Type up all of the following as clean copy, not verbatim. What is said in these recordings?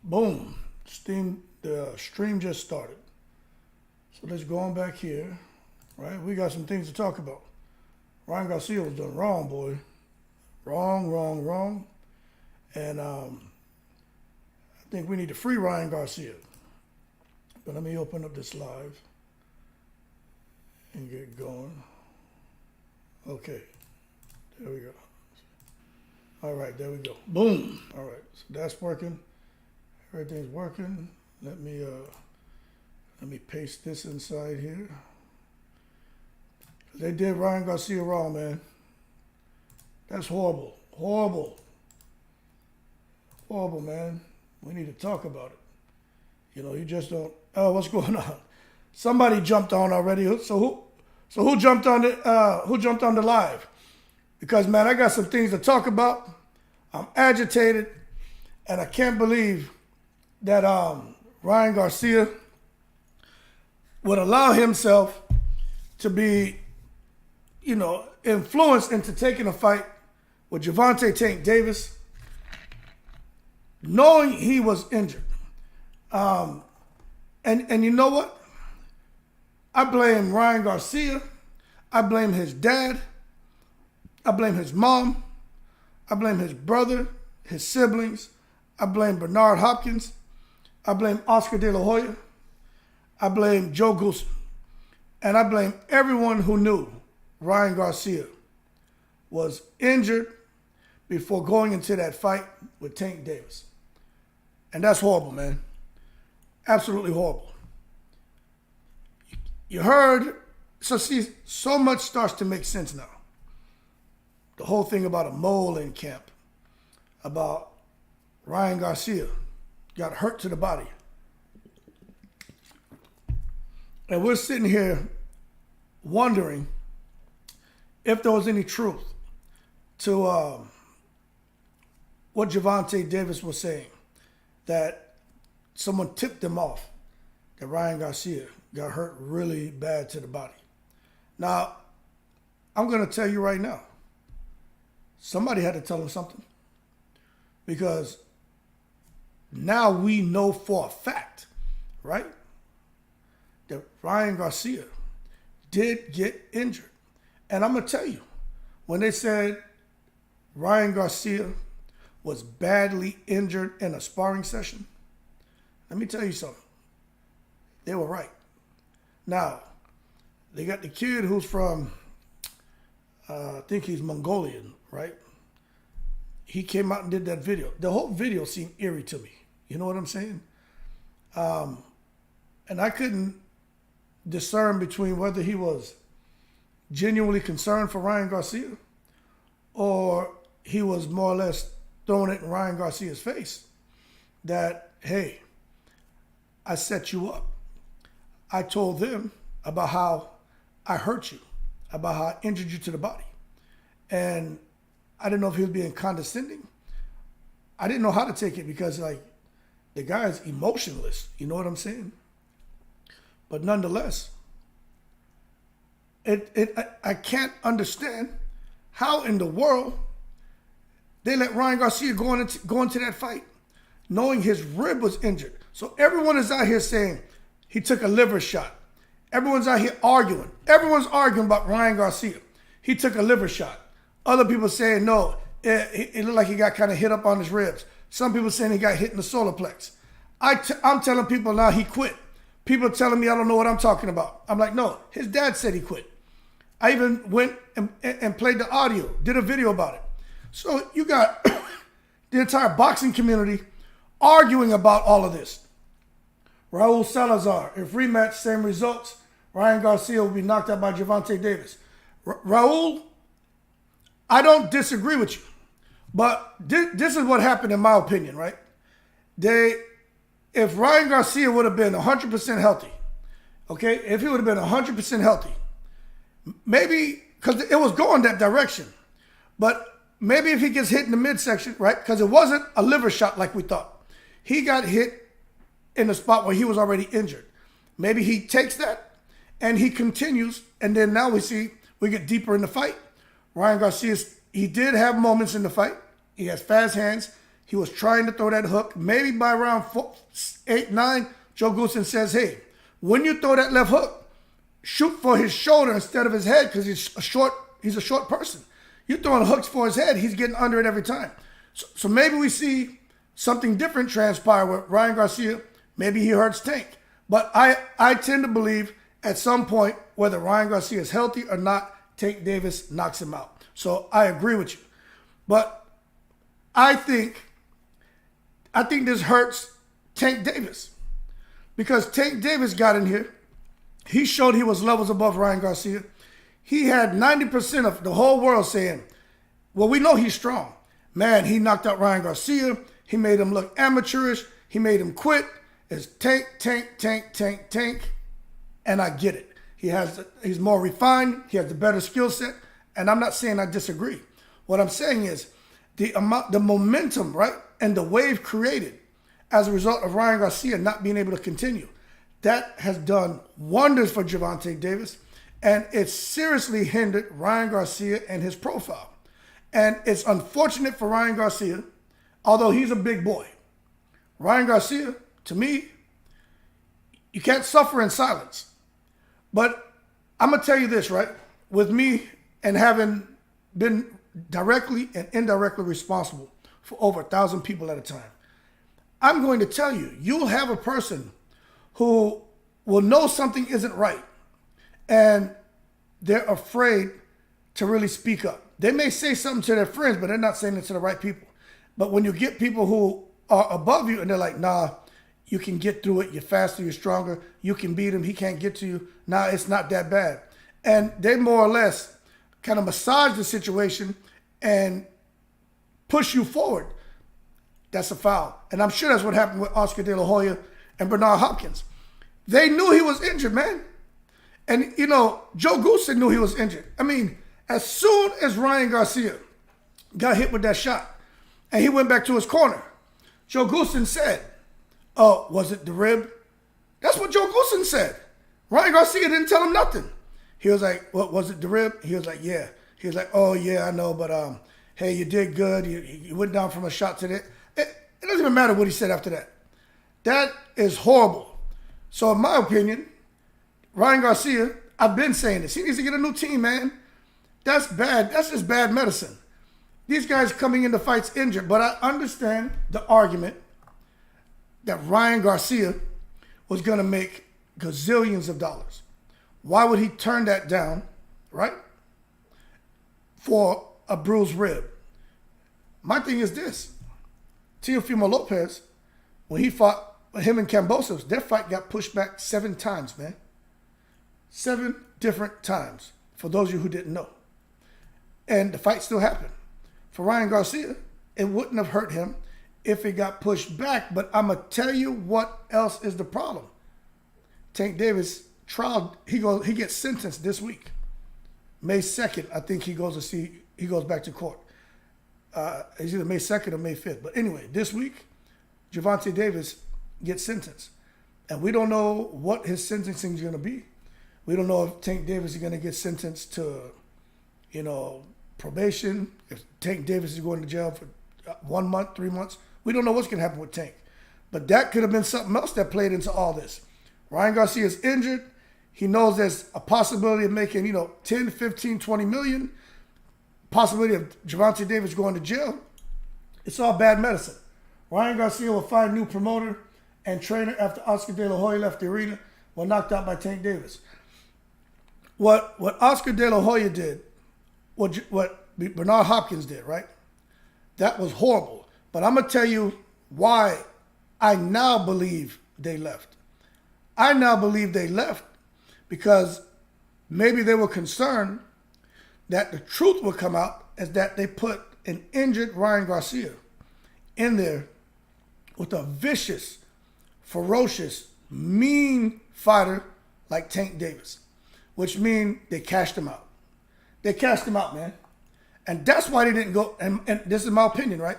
Boom. The stream just started. So let's go on back here. Right? We got some things to talk about. Ryan Garcia was done wrong, boy. Wrong, wrong, wrong. And I think we need to free Ryan Garcia. But let me open up this live and get going. Okay. There we go. All right, there we go. Boom. All right, so that's working. Everything's working. Let me paste this inside here. They did Ryan Garcia wrong, man. That's horrible. Horrible. Horrible, man. We need to talk about it. You know, you just don't. Oh, what's going on? Somebody jumped on already. So who jumped on the live? Because, man, I got some things to talk about. I'm agitated, and I can't believe that Ryan Garcia would allow himself to be, you know, influenced into taking a fight with Gervonta Davis, knowing he was injured. And you know what? I blame Ryan Garcia. I blame his dad. I blame his mom. I blame his brother, his siblings. I blame Bernard Hopkins. I blame Oscar De La Hoya. I blame Joe Goose. And I blame everyone who knew Ryan Garcia was injured before going into that fight with Tank Davis. And that's horrible, man. Absolutely horrible. You heard, so see, so much starts to make sense now. The whole thing about a mole in camp, about Ryan Garcia got hurt to the body. And we're sitting here wondering if there was any truth to what Gervonta Davis was saying, that someone tipped him off that Ryan Garcia got hurt really bad to the body. Now, I'm going to tell you right now, somebody had to tell him something, because now we know for a fact, right, that Ryan Garcia did get injured. And I'm going to tell you, when they said Ryan Garcia was badly injured in a sparring session, let me tell you something. They were right. Now, they got the kid who's from, I think he's Mongolian, right? He came out and did that video. The whole video seemed eerie to me. You know what I'm saying? And I couldn't discern between whether he was genuinely concerned for Ryan Garcia or he was more or less throwing it in Ryan Garcia's face that, hey, I set you up. I told them about how I hurt you, about how I injured you to the body. And I didn't know if he was being condescending. I didn't know how to take it because, like, the guy is emotionless. You know what I'm saying? But nonetheless, I can't understand how in the world they let Ryan Garcia go into that fight knowing his rib was injured. So everyone is out here saying he took a liver shot. Everyone's out here arguing. Everyone's arguing about Ryan Garcia. He took a liver shot. Other people saying, no, it looked like he got kind of hit up on his ribs. Some people saying he got hit in the solar plex. I'm telling people now he quit. People are telling me I don't know what I'm talking about. I'm like, no, his dad said he quit. I even went and played the audio, did a video about it. So you got the entire boxing community arguing about all of this. Raul Salazar, if rematch, same results, Ryan Garcia will be knocked out by Gervonta Davis. Raul, I don't disagree with you, but this is what happened in my opinion, right? If Ryan Garcia would have been 100% healthy, okay, if he would have been 100% healthy, maybe, because it was going that direction, but maybe if he gets hit in the midsection, right, because it wasn't a liver shot like we thought. He got hit in the spot where he was already injured. Maybe he takes that and he continues, and then now we get deeper in the fight. Ryan Garcia, he did have moments in the fight. He has fast hands. He was trying to throw that hook. Maybe by round 8, 9, Joe Goossen says, hey, when you throw that left hook, shoot for his shoulder instead of his head because he's a short person. You're throwing hooks for his head, he's getting under it every time. So maybe we see something different transpire with Ryan Garcia. Maybe he hurts Tank. But I tend to believe at some point, whether Ryan Garcia is healthy or not, Tank Davis knocks him out. So I agree with you. But I think this hurts Tank Davis. Because Tank Davis got in here. He showed he was levels above Ryan Garcia. He had 90% of the whole world saying, well, we know he's strong. Man, he knocked out Ryan Garcia. He made him look amateurish. He made him quit. It's Tank, Tank, Tank, Tank, Tank. And I get it. He's more refined. He has a better skill set. And I'm not saying I disagree. What I'm saying is the momentum, right, and the wave created as a result of Ryan Garcia not being able to continue, that has done wonders for Gervonta Davis. And it seriously hindered Ryan Garcia and his profile. And it's unfortunate for Ryan Garcia, although he's a big boy. Ryan Garcia, to me, you can't suffer in silence. But I'm going to tell you this, right? With me and having been directly and indirectly responsible for over 1,000 people at a time, I'm going to tell you, you'll have a person who will know something isn't right, and they're afraid to really speak up. They may say something to their friends, but they're not saying it to the right people. But when you get people who are above you and they're like, nah, you can get through it. You're faster, you're stronger. You can beat him. He can't get to you. Nah, it's not that bad. And they more or less kind of massage the situation and push you forward. That's a foul. And I'm sure that's what happened with Oscar De La Hoya and Bernard Hopkins. They knew he was injured, man. And, you know, Joe Goossen knew he was injured. I mean, as soon as Ryan Garcia got hit with that shot and he went back to his corner, Joe Goossen said, oh, was it the rib? That's what Joe Goossen said. Ryan Garcia didn't tell him nothing. He was like, what, was it the rib? He was like, yeah. He was like, oh, yeah, I know, but hey, you did good. You went down from a shot to that. It doesn't even matter what he said after that. That is horrible. So in my opinion, Ryan Garcia, I've been saying this. He needs to get a new team, man. That's bad. That's just bad medicine. These guys coming into fights injured, but I understand the argument that Ryan Garcia was going to make gazillions of dollars. Why would he turn that down, right, for a bruised rib? My thing is this. Teofimo Lopez, when he fought him and Kambosos, their fight got pushed back 7 times, man. 7 different times, for those of you who didn't know. And the fight still happened. For Ryan Garcia, it wouldn't have hurt him if it got pushed back. But I'm going to tell you what else is the problem. Tank Davis trial, he gets sentenced this week. May 2nd, I think he goes back to court. It's either May 2nd or May 5th. But anyway, this week, Gervonta Davis gets sentenced. And we don't know what his sentencing is going to be. We don't know if Tank Davis is going to get sentenced to, probation, if Tank Davis is going to jail for 1 month, 3 months. We don't know what's going to happen with Tank. But that could have been something else that played into all this. Ryan Garcia is injured. He knows there's a possibility of making, 10, 15, 20 million. Possibility of Gervonta Davis going to jail. It's all bad medicine. Ryan Garcia will find a new promoter and trainer after Oscar De La Hoya left the arena, was knocked out by Tank Davis. What Oscar De La Hoya did, what Bernard Hopkins did, right? That was horrible. But I'm going to tell you why I now believe they left. I now believe they left because maybe they were concerned that the truth would come out is that they put an injured Ryan Garcia in there with a vicious, ferocious, mean fighter like Tank Davis, which means they cashed him out. They cashed him out, man. And that's why they didn't go, and this is my opinion, right?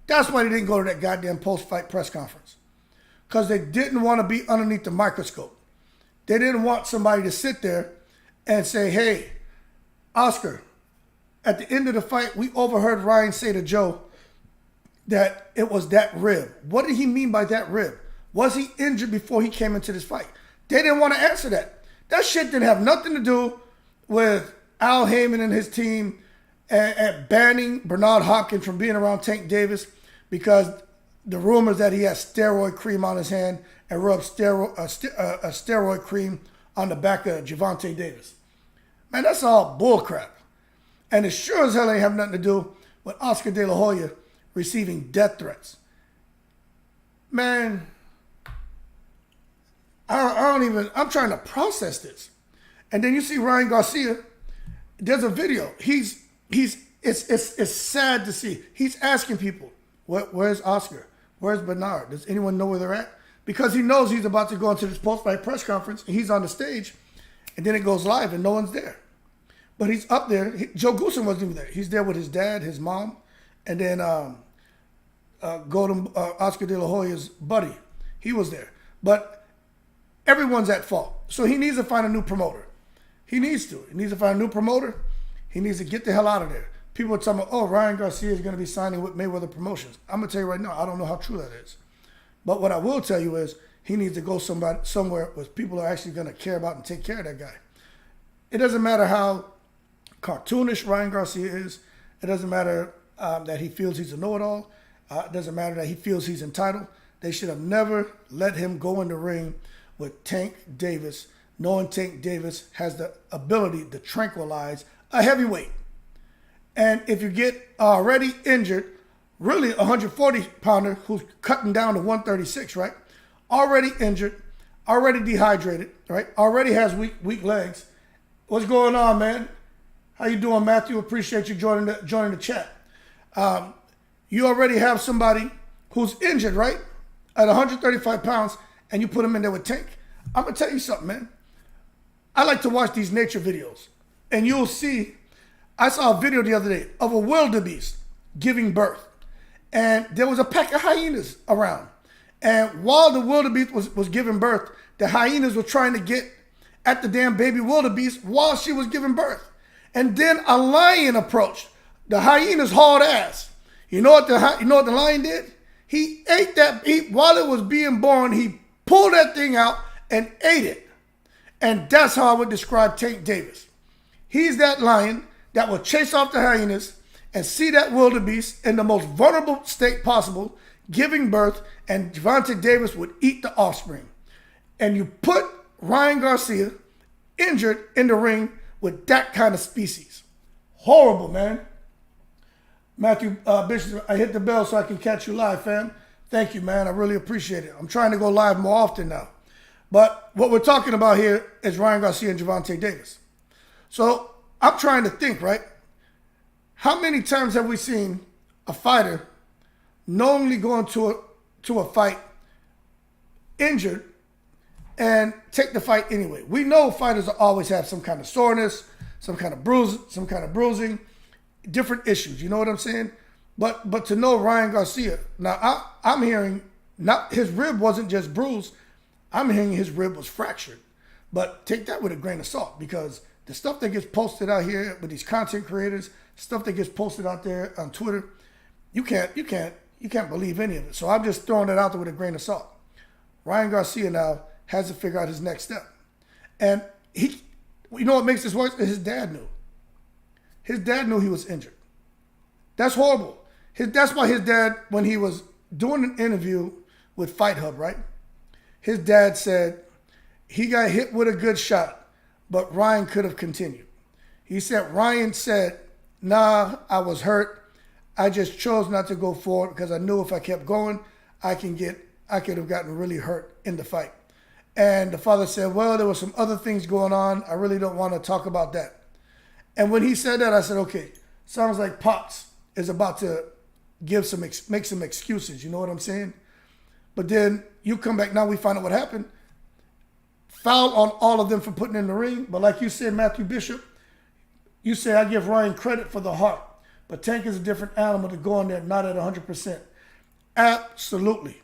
That's why they didn't go to that goddamn post-fight press conference. Because they didn't want to be underneath the microscope. They didn't want somebody to sit there and say, hey, Oscar, at the end of the fight, we overheard Ryan say to Joe that it was that rib. What did he mean by that rib? Was he injured before he came into this fight? They didn't want to answer that. That shit didn't have nothing to do with Al Heyman and his team and banning Bernard Hopkins from being around Tank Davis because the rumors that he had steroid cream on his hand and rubbed steroid cream on the back of Gervonta Davis. Man, that's all bullcrap. And it sure as hell ain't have nothing to do with Oscar De La Hoya receiving death threats. Man, I'm trying to process this. And then you see Ryan Garcia, there's a video. It's sad to see. He's asking people, where's Oscar? Where's Bernard? Does anyone know where they're at? Because he knows he's about to go into this post-fight press conference, and he's on the stage, and then it goes live, and no one's there. But he's up there. Joe Goosen wasn't even there. He's there with his dad, his mom, and then Oscar De La Hoya's buddy. He was there. But everyone's at fault. So he needs to find a new promoter. He needs to. He needs to find a new promoter. He needs to get the hell out of there. People are talking about, oh, Ryan Garcia is going to be signing with Mayweather Promotions. I'm going to tell you right now, I don't know how true that is. But what I will tell you is he needs to go somewhere where people are actually going to care about and take care of that guy. It doesn't matter how cartoonish Ryan Garcia is. It doesn't matter that he feels he's a know-it-all. It doesn't matter that he feels he's entitled. They should have never let him go in the ring with Tank Davis, knowing Tank Davis has the ability to tranquilize a heavyweight. And if you get already injured, really a 140-pounder who's cutting down to 136, right? Already injured, already dehydrated, right? Already has weak legs. What's going on, man? How you doing, Matthew? Appreciate you joining the chat. You already have somebody who's injured, right? At 135 pounds, and you put him in there with Tank. I'm going to tell you something, man. I like to watch these nature videos, and you'll see, I saw a video the other day of a wildebeest giving birth, and there was a pack of hyenas around. And while the wildebeest was giving birth, the hyenas were trying to get at the damn baby wildebeest while she was giving birth. And then a lion approached. The hyenas hauled ass. You know what the lion did? He ate that. While it was being born, he pulled that thing out and ate it. And that's how I would describe Tank Davis. He's that lion that will chase off the hyenas and see that wildebeest in the most vulnerable state possible, giving birth, and Gervonta Davis would eat the offspring. And you put Ryan Garcia injured in the ring with that kind of species. Horrible, man. Matthew Bishop, I hit the bell so I can catch you live, fam. Thank you, man. I really appreciate it. I'm trying to go live more often now. But what we're talking about here is Ryan Garcia and Gervonta Davis. So I'm trying to think, right? How many times have we seen a fighter knowingly go into a fight injured and take the fight anyway? We know fighters will always have some kind of soreness, some kind of bruising, different issues. You know what I'm saying? But to know Ryan Garcia, now I'm hearing not his rib wasn't just bruised. I'm hearing his rib was fractured. But take that with a grain of salt, because the stuff that gets posted out here with these content creators, stuff that gets posted out there on Twitter, you can't believe any of it. So I'm just throwing it out there with a grain of salt. Ryan Garcia now has to figure out his next step. And you know what makes this worse? His dad knew. His dad knew he was injured. That's horrible. That's why his dad, when he was doing an interview with Fight Hub, right? His dad said he got hit with a good shot, but Ryan could have continued. He said, Ryan said, nah, I was hurt. I just chose not to go forward because I knew if I kept going, I could have gotten really hurt in the fight. And the father said, well, there were some other things going on. I really don't want to talk about that. And when he said that, I said, okay, sounds like Pops is about to make some excuses. You know what I'm saying? But then you come back, now we find out what happened. Foul on all of them for putting in the ring. But like you said, Matthew Bishop, you say I give Ryan credit for the heart. But Tank is a different animal to go in there not at 100%. Absolutely.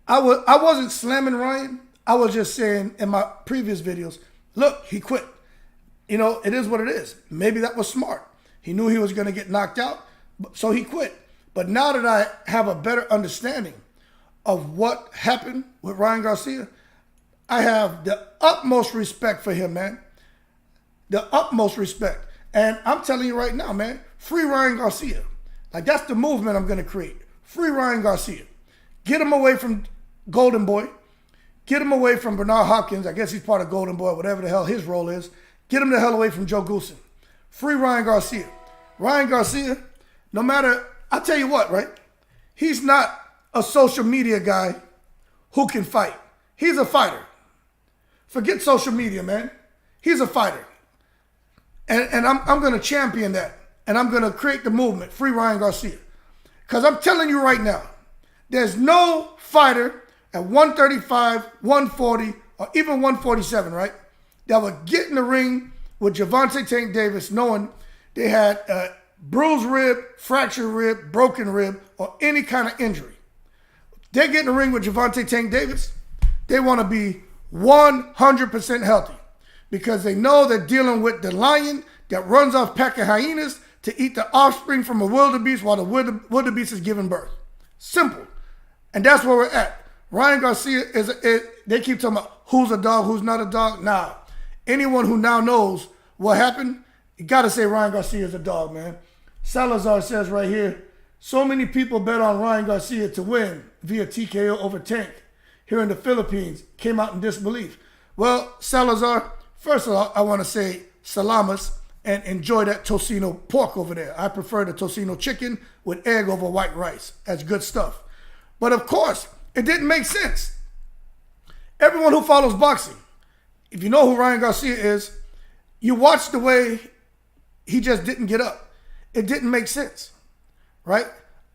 I wasn't slamming Ryan. I was just saying in my previous videos, look, he quit. You know, it is what it is. Maybe that was smart. He knew he was going to get knocked out, so he quit. But now that I have a better understanding of what happened with Ryan Garcia, I have the utmost respect for him, man. The utmost respect. And I'm telling you right now, man, free Ryan Garcia. Like, that's the movement I'm going to create. Free Ryan Garcia. Get him away from Golden Boy. Get him away from Bernard Hopkins. I guess he's part of Golden Boy, whatever the hell his role is. Get him the hell away from Joe Goosen. Free Ryan Garcia. Ryan Garcia, no matter, I tell you what, right? He's not a social media guy who can fight. He's a fighter. Forget social media, man. He's a fighter. And I'm going to champion that. And I'm going to create the movement, free Ryan Garcia. Because I'm telling you right now, there's no fighter at 135, 140, or even 147, right, that would get in the ring with Gervonta Tank Davis knowing they had a bruised rib, fractured rib, broken rib, or any kind of injury. They get in the ring with Gervonta Tank Davis, they want to be 100% healthy because they know they're dealing with the lion that runs off pack of hyenas to eat the offspring from a wildebeest while the wildebeest is giving birth. Simple. And that's where we're at. Ryan Garcia they keep talking about who's a dog, who's not a dog. Nah. Anyone who now knows what happened, you got to say Ryan Garcia is a dog, man. Salazar says right here, so many people bet on Ryan Garcia to win via TKO over Tank here in the Philippines, came out in disbelief. Well, Salazar, first of all, I want to say salamas and enjoy that tocino pork over there. I prefer the tocino chicken with egg over white rice. That's good stuff. But of course, it didn't make sense. Everyone who follows boxing, if you know who Ryan Garcia is, you watch the way he just didn't get up. It didn't make sense, right?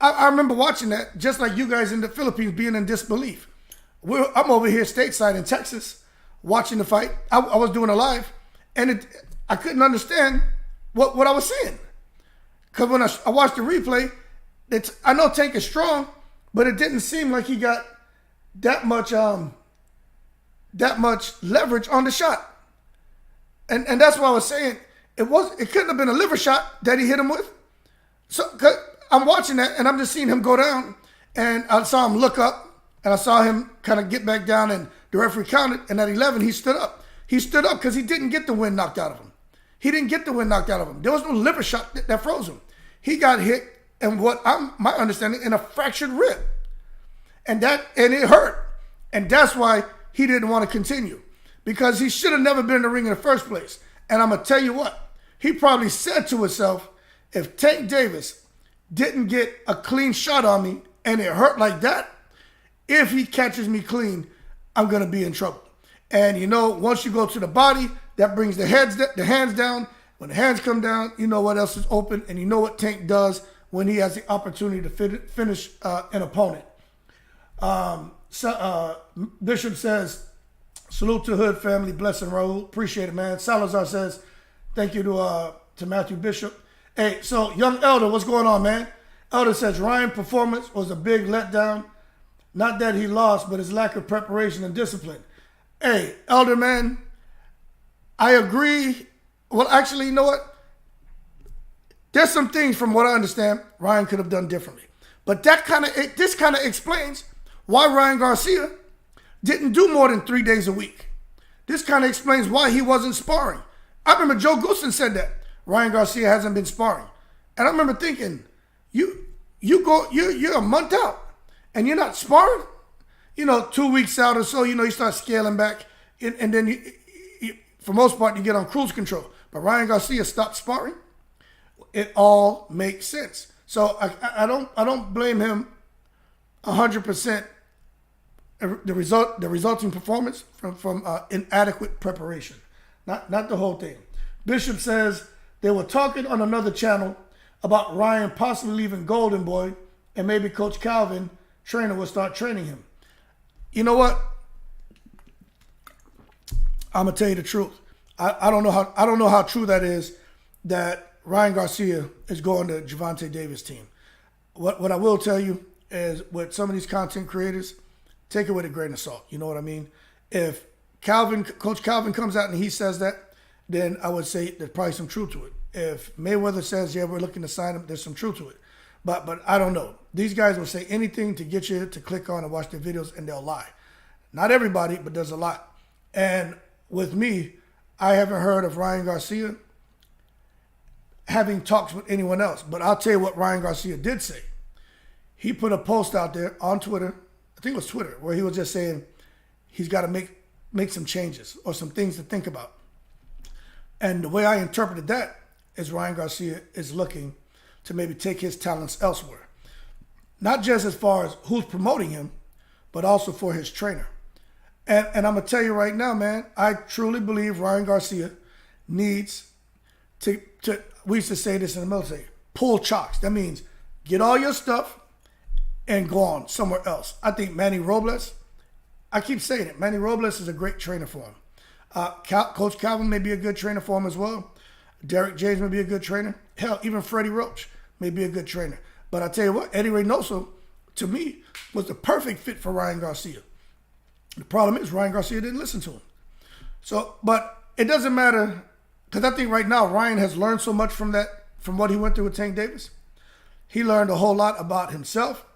I remember watching that, just like you guys in the Philippines being in disbelief. I'm over here stateside in Texas watching the fight. I was doing a live, and I couldn't understand what I was seeing. Because when I watched the replay, I know Tank is strong, but it didn't seem like he got that much leverage on the shot. And that's why I was saying it couldn't have been a liver shot that he hit him with. So I'm watching that and I'm just seeing him go down, and I saw him look up and I saw him kind of get back down, and the referee counted, and at 11 he stood up. He stood up because he didn't get the wind knocked out of him. He didn't get the wind knocked out of him. There was no liver shot that froze him. He got hit, and my understanding, in a fractured rib. And it hurt. And that's why he didn't want to continue, because he should have never been in the ring in the first place. And I'm going to tell you what, he probably said to himself, if Tank Davis didn't get a clean shot on me and it hurt like that, if he catches me clean, I'm going to be in trouble. And you know, once you go to the body, that brings the hands down. When the hands come down, you know what else is open, and you know what Tank does when he has the opportunity to finish an opponent. Bishop says, salute to Hood family, blessing Raul. Appreciate it, man. Salazar says, thank you to Matthew Bishop. Hey, so Young Elder, what's going on, man? Elder says, Ryan's performance was a big letdown. Not that he lost, but his lack of preparation and discipline. Hey, Elder, man, I agree. Well, actually, you know what? There's some things, from what I understand, Ryan could have done differently. But this kind of explains why Ryan Garcia didn't do more than 3 days a week. This kind of explains why he wasn't sparring. I remember Joe Goosen said that Ryan Garcia hasn't been sparring, and I remember thinking, you're a month out and you're not sparring. 2 weeks out or so, you start scaling back, and then for most part you get on cruise control. But Ryan Garcia stopped sparring. It all makes sense. So I don't blame him 100%. The resulting performance from inadequate preparation, not the whole thing. Bishop says they were talking on another channel about Ryan possibly leaving Golden Boy, and maybe Coach Calvin, trainer, will start training him. You know what? I'm gonna tell you the truth. I don't know how true that is, that Ryan Garcia is going to Gervonta Davis' team. What I will tell you is, with some of these content creators, take it with a grain of salt. You know what I mean? If Coach Calvin comes out and he says that, then I would say there's probably some truth to it. If Mayweather says, yeah, we're looking to sign him, there's some truth to it. But I don't know. These guys will say anything to get you to click on and watch their videos, and they'll lie. Not everybody, but there's a lot. And with me, I haven't heard of Ryan Garcia having talks with anyone else. But I'll tell you what Ryan Garcia did say. He put a post out there on Twitter, I think it was Twitter, where he was just saying he's got to make some changes or some things to think about. And the way I interpreted that is Ryan Garcia is looking to maybe take his talents elsewhere. Not just as far as who's promoting him, but also for his trainer. And I'm going to tell you right now, man, I truly believe Ryan Garcia needs to, we used to say this in the military, pull chocks. That means get all your stuff and go on somewhere else. I think Manny Robles, I keep saying it, Manny Robles is a great trainer for him. Coach Calvin may be a good trainer for him as well. Derek James may be a good trainer. Hell, even Freddie Roach may be a good trainer. But I tell you what, Eddie Reynoso, to me, was the perfect fit for Ryan Garcia. The problem is Ryan Garcia didn't listen to him. So, but it doesn't matter, because I think right now Ryan has learned so much from what he went through with Tank Davis. He learned a whole lot about himself,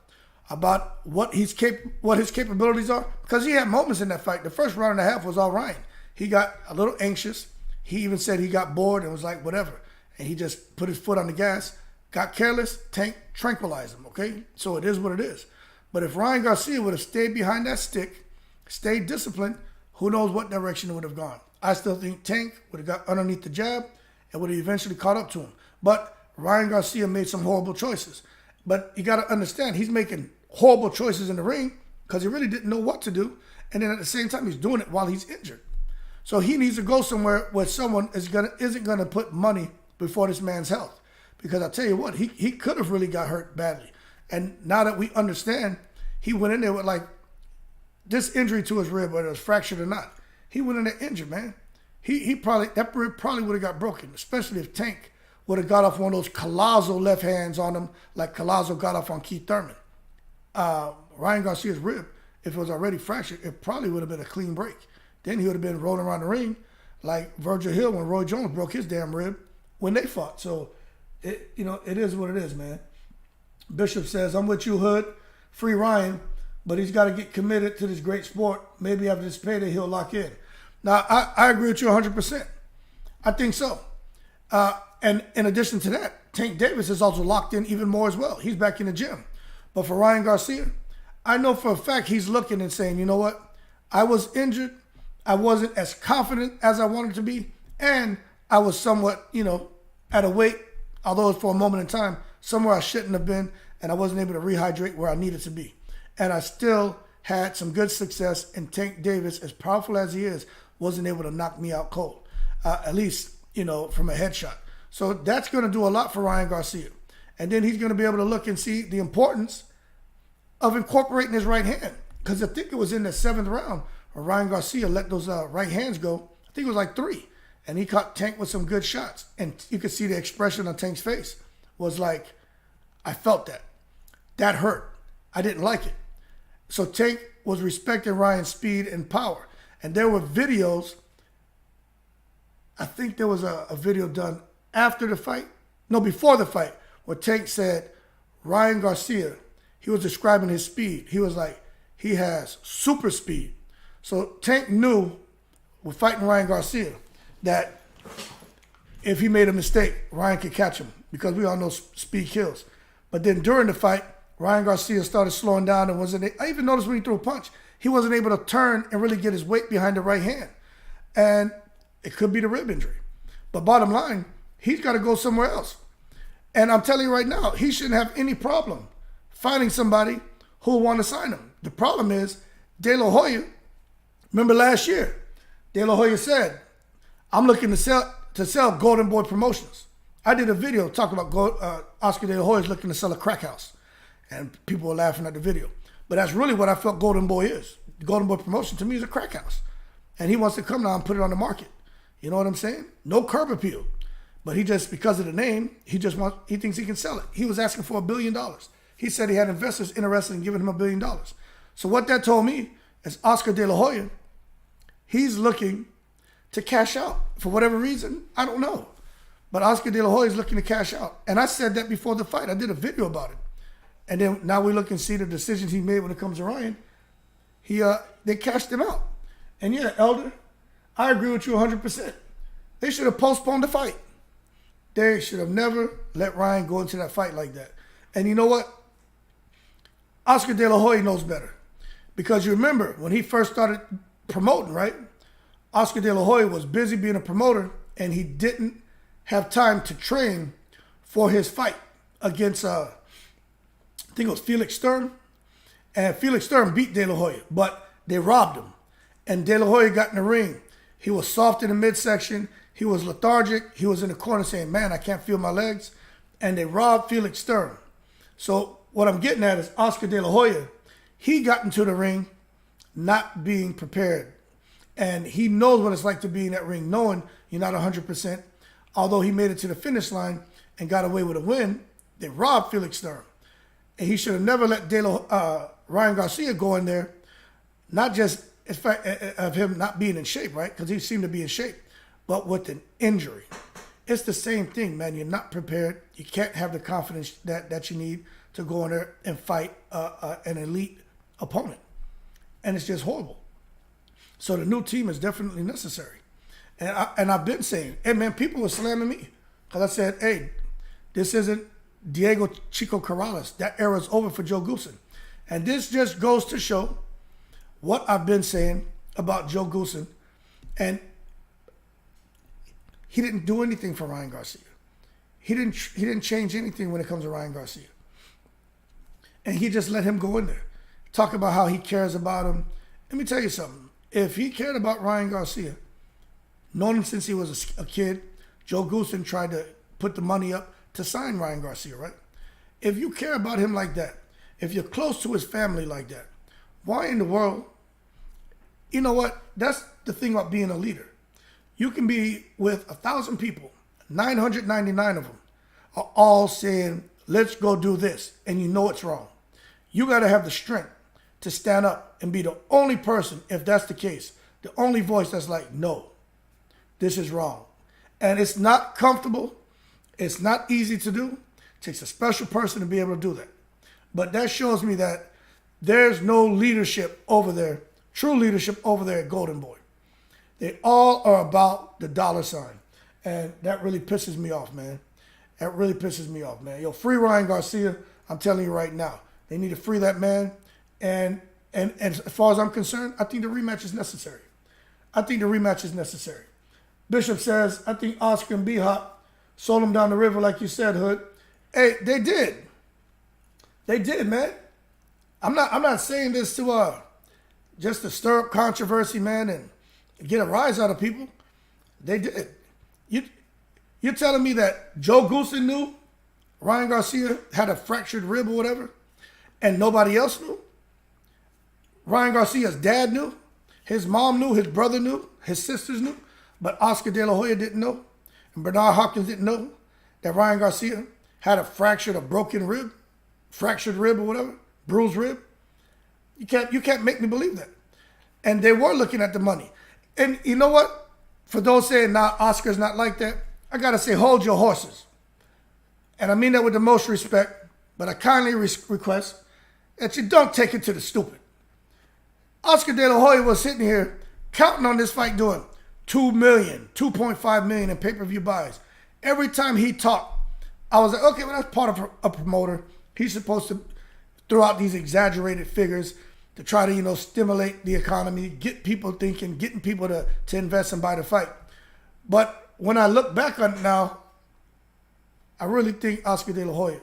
about what his capabilities are, because he had moments in that fight. The first round and a half was all Ryan. He got a little anxious. He even said he got bored and was like, whatever. And he just put his foot on the gas, got careless, Tank tranquilized him, okay? So it is what it is. But if Ryan Garcia would have stayed behind that stick, stayed disciplined, who knows what direction it would have gone. I still think Tank would have got underneath the jab and would have eventually caught up to him. But Ryan Garcia made some horrible choices. But you got to understand, he's making horrible choices in the ring because he really didn't know what to do. And then at the same time, he's doing it while he's injured. So he needs to go somewhere where someone isn't gonna put money before this man's health. Because I tell you what, he could have really got hurt badly. And now that we understand, he went in there with like this injury to his rib, whether it was fractured or not. He went in there injured, man. That rib probably would have got broken, especially if Tank would have got off one of those colossal left hands on him, like Collazo got off on Keith Thurman. Ryan Garcia's rib, if it was already fractured, it probably would have been a clean break. Then he would have been rolling around the ring like Virgil Hill when Roy Jones broke his damn rib when they fought. So, it is what it is, man. Bishop says, I'm with you, Hood. Free Ryan, but he's got to get committed to this great sport. Maybe after this payday, he'll lock in. Now, I agree with you 100%. I think so. And in addition to that, Tank Davis is also locked in even more as well. He's back in the gym. But for Ryan Garcia, I know for a fact he's looking and saying, you know what? I was injured. I wasn't as confident as I wanted to be. And I was somewhat, at a weight, although it's for a moment in time, somewhere I shouldn't have been. And I wasn't able to rehydrate where I needed to be. And I still had some good success. And Tank Davis, as powerful as he is, wasn't able to knock me out cold. At least, from a headshot. So that's going to do a lot for Ryan Garcia. And then he's going to be able to look and see the importance of incorporating his right hand. Because I think it was in the 7th round where Ryan Garcia let those right hands go. I think it was like 3. And he caught Tank with some good shots. And you could see the expression on Tank's face was like, I felt that. That hurt. I didn't like it. So Tank was respecting Ryan's speed and power. And there were videos. I think there was a video done after the fight. No, before the fight. Where Tank said, Ryan Garcia, he was describing his speed. He was like, he has super speed. So Tank knew with fighting Ryan Garcia that if he made a mistake, Ryan could catch him because we all know speed kills. But then during the fight, Ryan Garcia started slowing down and I even noticed when he threw a punch, he wasn't able to turn and really get his weight behind the right hand. And it could be the rib injury. But bottom line, he's got to go somewhere else. And I'm telling you right now, he shouldn't have any problem finding somebody who will want to sign him. The problem is, De La Hoya, remember last year, De La Hoya said, I'm looking to sell Golden Boy Promotions. I did a video talking about Oscar De La Hoya is looking to sell a crack house. And people were laughing at the video. But that's really what I felt Golden Boy is. The Golden Boy Promotion to me is a crack house. And he wants to come now and put it on the market. You know what I'm saying? No curb appeal. But he just, because of the name, he thinks he can sell it. He was asking for $1 billion. He said he had investors interested in giving him $1 billion. So what that told me is Oscar De La Hoya, he's looking to cash out for whatever reason. I don't know. But Oscar De La Hoya is looking to cash out. And I said that before the fight. I did a video about it. And then now we look and see the decisions he made when it comes to Ryan. They cashed him out. And yeah, Elder, I agree with you 100%. They should have postponed the fight. They should have never let Ryan go into that fight like that. And you know what? Oscar De La Hoya knows better. Because you remember, when he first started promoting, right? Oscar De La Hoya was busy being a promoter, and he didn't have time to train for his fight against, I think it was Felix Sturm. And Felix Sturm beat De La Hoya, but they robbed him. And De La Hoya got in the ring. He was soft in the midsection. He was lethargic. He was in the corner saying, man, I can't feel my legs. And they robbed Felix Sturm. So what I'm getting at is Oscar De La Hoya, he got into the ring not being prepared. And he knows what it's like to be in that ring, knowing you're not 100%. Although he made it to the finish line and got away with a win, they robbed Felix Sturm. And he should have never let Ryan Garcia go in there, not just of him not being in shape, right? Because he seemed to be in shape, but with an injury. It's the same thing, man. You're not prepared. You can't have the confidence that you need to go in there and fight an elite opponent. And it's just horrible. So the new team is definitely necessary. And I've been saying, hey, man, people were slamming me. Because I said, hey, this isn't Diego Chico Corrales. That era's over for Joe Goossen. And this just goes to show what I've been saying about Joe Goossen. And he didn't do anything for Ryan Garcia. He didn't change anything when it comes to Ryan Garcia. And he just let him go in there. Talk about how he cares about him. Let me tell you something. If he cared about Ryan Garcia, known him since he was a kid, Joe Goossen tried to put the money up to sign Ryan Garcia, right? If you care about him like that, if you're close to his family like that, why in the world? You know what? That's the thing about being a leader. You can be with 1,000 people, 999 of them are all saying, let's go do this, and you know it's wrong. You got to have the strength to stand up and be the only person, if that's the case, the only voice that's like, no, this is wrong. And it's not comfortable. It's not easy to do. It takes a special person to be able to do that. But that shows me that there's no leadership over there, true leadership over there at Golden Boy. They all are about the dollar sign. And that really pisses me off, man. That really pisses me off, man. Yo, free Ryan Garcia. I'm telling you right now. They need to free that man. And as far as I'm concerned, I think the rematch is necessary. I think the rematch is necessary. Bishop says, I think Oscar and B-Hop sold him down the river like you said, Hood. Hey, they did. They did, man. I'm not saying this to just to stir up controversy, man, and get a rise out of people. They did. You're telling me that Joe Goossen knew Ryan Garcia had a fractured rib or whatever, and nobody else knew? Ryan Garcia's dad knew, his mom knew, his brother knew, his sisters knew, but Oscar De La Hoya didn't know, and Bernard Hopkins didn't know that Ryan Garcia had a fractured or broken rib, fractured rib or whatever, bruised rib. You can't make me believe that. And they were looking at the money. And you know what? For those saying, nah, Oscar's not like that, I got to say, hold your horses. And I mean that with the most respect, but I kindly request that you don't take it to the stupid. Oscar De La Hoya was sitting here counting on this fight doing 2 million, 2.5 million in pay-per-view buys. Every time he talked, I was like, okay, well, that's part of a promoter. He's supposed to throw out these exaggerated figures to try to, stimulate the economy, get people thinking, getting people to invest and buy the fight. But when I look back on it now, I really think Oscar De La Hoya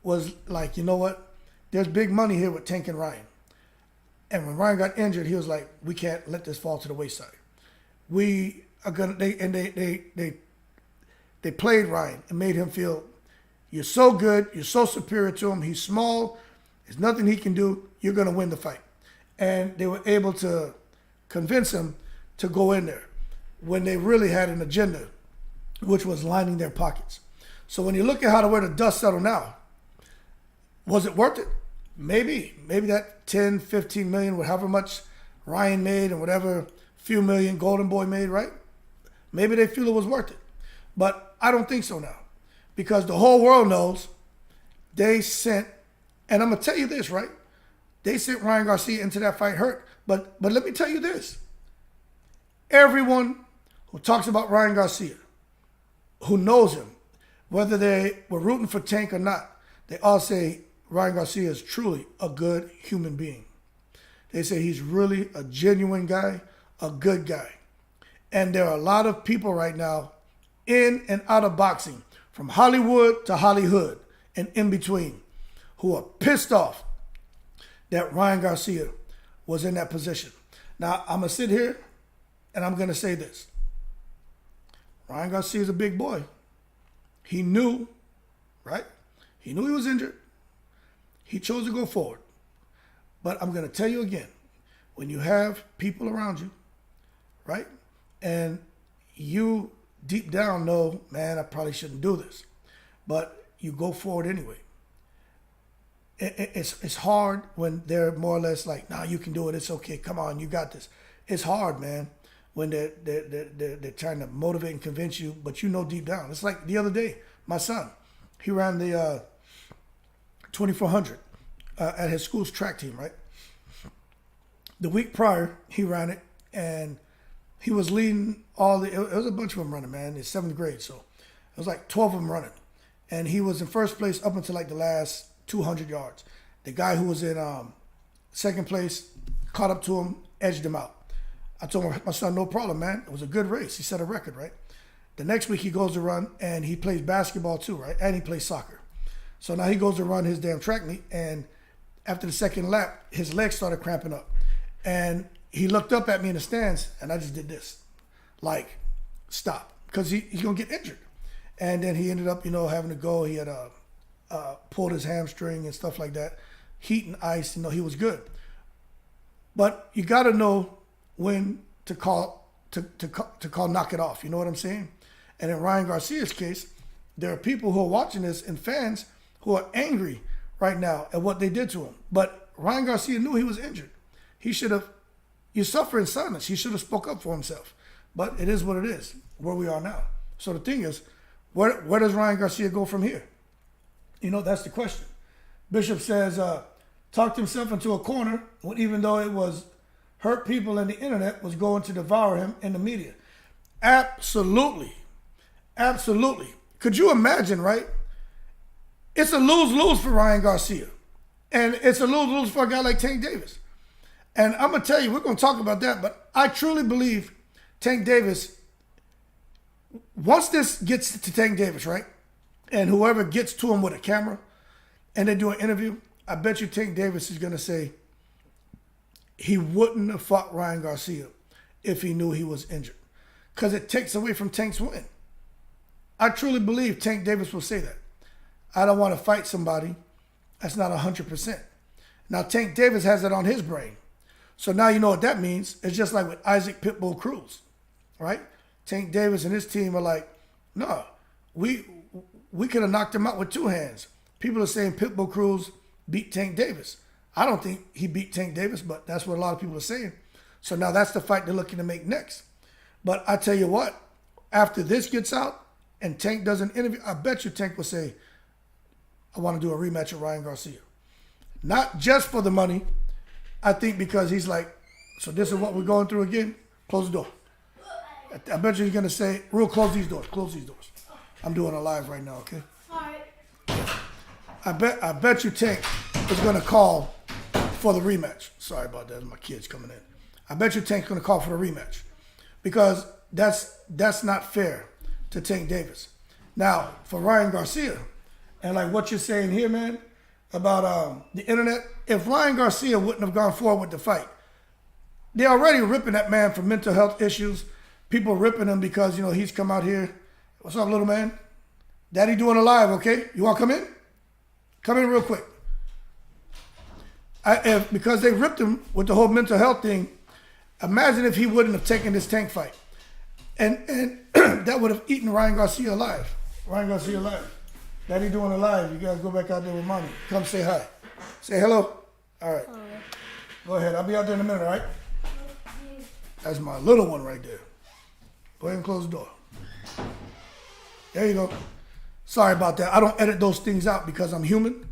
was like, you know what? There's big money here with Tank and Ryan. And when Ryan got injured, he was like, we can't let this fall to the wayside. We are gonna. They played Ryan and made him feel, you're so good, you're so superior to him. He's small. There's nothing he can do. You're gonna win the fight. And they were able to convince him to go in there when they really had an agenda, which was lining their pockets. So when you look at how the dust settled now, was it worth it? Maybe that 10, 15 million, however much Ryan made and whatever few million Golden Boy made, right? Maybe they feel it was worth it. But I don't think so now. Because the whole world knows they sent, and I'm going to tell you this, right? They sent Ryan Garcia into that fight hurt. But let me tell you this. Everyone who talks about Ryan Garcia, who knows him, whether they were rooting for Tank or not, they all say Ryan Garcia is truly a good human being. They say he's really a genuine guy, a good guy. And there are a lot of people right now in and out of boxing, from Hollywood to Hollywood and in between, who are pissed off that Ryan Garcia was in that position. Now, I'm going to sit here and I'm going to say this. Ryan Garcia is a big boy. He knew, right? He knew he was injured. He chose to go forward. But I'm going to tell you again, when you have people around you, right? And you deep down know, man, I probably shouldn't do this. But you go forward anyway. It's hard when they're more or less like, nah, you can do it. It's okay. Come on, you got this. It's hard, man, when they're trying to motivate and convince you, but you know deep down. It's like the other day, my son, he ran the 2400 at his school's track team, right? The week prior, he ran it, and he was leading it was a bunch of them running, man. It's 7th grade, so it was like 12 of them running. And he was in first place up until like the last 200 yards. The guy who was in second place caught up to him, edged him out. I told my son, no problem, man. It was a good race. He set a record, right? The next week he goes to run, and he plays basketball too, right? And he plays soccer. So now he goes to run his damn track meet, and after the second lap, his legs started cramping up. And he looked up at me in the stands, and I just did this. Like, stop. Because he's going to get injured. And then he ended up, having to go. He had pulled his hamstring and stuff like that. Heat and ice, he was good. But you got to know when to call knock it off. You know what I'm saying? And in Ryan Garcia's case, there are people who are watching this and fans who are angry right now at what they did to him. But Ryan Garcia knew he was injured. He should have, you suffer in silence. He should have spoke up for himself. But it is what it is, where we are now. So the thing is, where does Ryan Garcia go from here? That's the question. Bishop says, talked himself into a corner, even though it was hurt people in the internet was going to devour him in the media. Absolutely. Absolutely. Could you imagine, right? It's a lose-lose for Ryan Garcia. And it's a lose-lose for a guy like Tank Davis. And I'm going to tell you, we're going to talk about that, but I truly believe Tank Davis, once this gets to Tank Davis, right? And whoever gets to him with a camera and they do an interview, I bet you Tank Davis is going to say he wouldn't have fought Ryan Garcia if he knew he was injured. Because it takes away from Tank's win. I truly believe Tank Davis will say that. I don't want to fight somebody that's not 100%. Now, Tank Davis has it on his brain. So now you know what that means. It's just like with Isaac Pitbull Cruz, right? Tank Davis and his team are like, no, we could have knocked him out with 2 hands. People are saying Pitbull Cruz beat Tank Davis. I don't think he beat Tank Davis, but that's what a lot of people are saying. So now that's the fight they're looking to make next. But I tell you what, after this gets out and Tank does an interview, I bet you Tank will say, I want to do a rematch with Ryan Garcia. Not just for the money. I think because he's like, so this is what we're going through again? Close the door. I bet you he's going to say, Rule, close these doors. Close these doors. I'm doing a live right now, okay? All right. I bet you Tank is going to call for the rematch. Sorry about that. My kids coming in. I bet you Tank's going to call for the rematch because that's not fair to Tank Davis. Now, for Ryan Garcia, and like what you're saying here, man, about the internet, if Ryan Garcia wouldn't have gone forward with the fight, they're already ripping that man for mental health issues. People ripping him because, he's come out here. What's up, little man? Daddy doing a live, okay? You want to come in? Come in real quick. Because they ripped him with the whole mental health thing, imagine if he wouldn't have taken this Tank fight. And that would have eaten Ryan Garcia alive. Ryan Garcia alive. Daddy doing a live. You guys go back out there with mommy. Come say hi. Say hello. All right. Go ahead. I'll be out there in a minute, all right? That's my little one right there. Go ahead and close the door. There you go. Sorry about that. I don't edit those things out because I'm human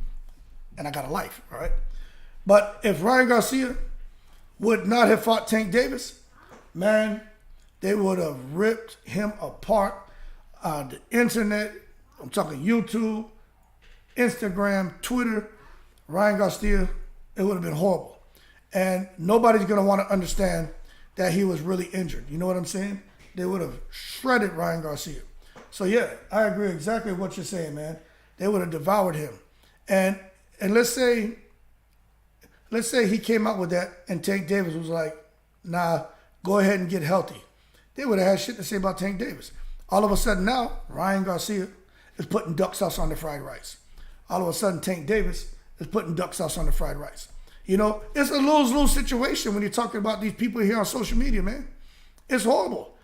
and I got a life, all right? But if Ryan Garcia would not have fought Tank Davis, man, they would have ripped him apart. The internet, I'm talking YouTube, Instagram, Twitter, Ryan Garcia, it would have been horrible. And nobody's going to want to understand that he was really injured. You know what I'm saying? They would have shredded Ryan Garcia. So yeah, I agree exactly with what you're saying, man. They would have devoured him. And let's say he came out with that and Tank Davis was like, nah, go ahead and get healthy. They would have had shit to say about Tank Davis. All of a sudden now, Ryan Garcia is putting duck sauce on the fried rice. All of a sudden, Tank Davis is putting duck sauce on the fried rice. You know, it's a lose-lose situation when you're talking about these people here on social media, man. It's horrible.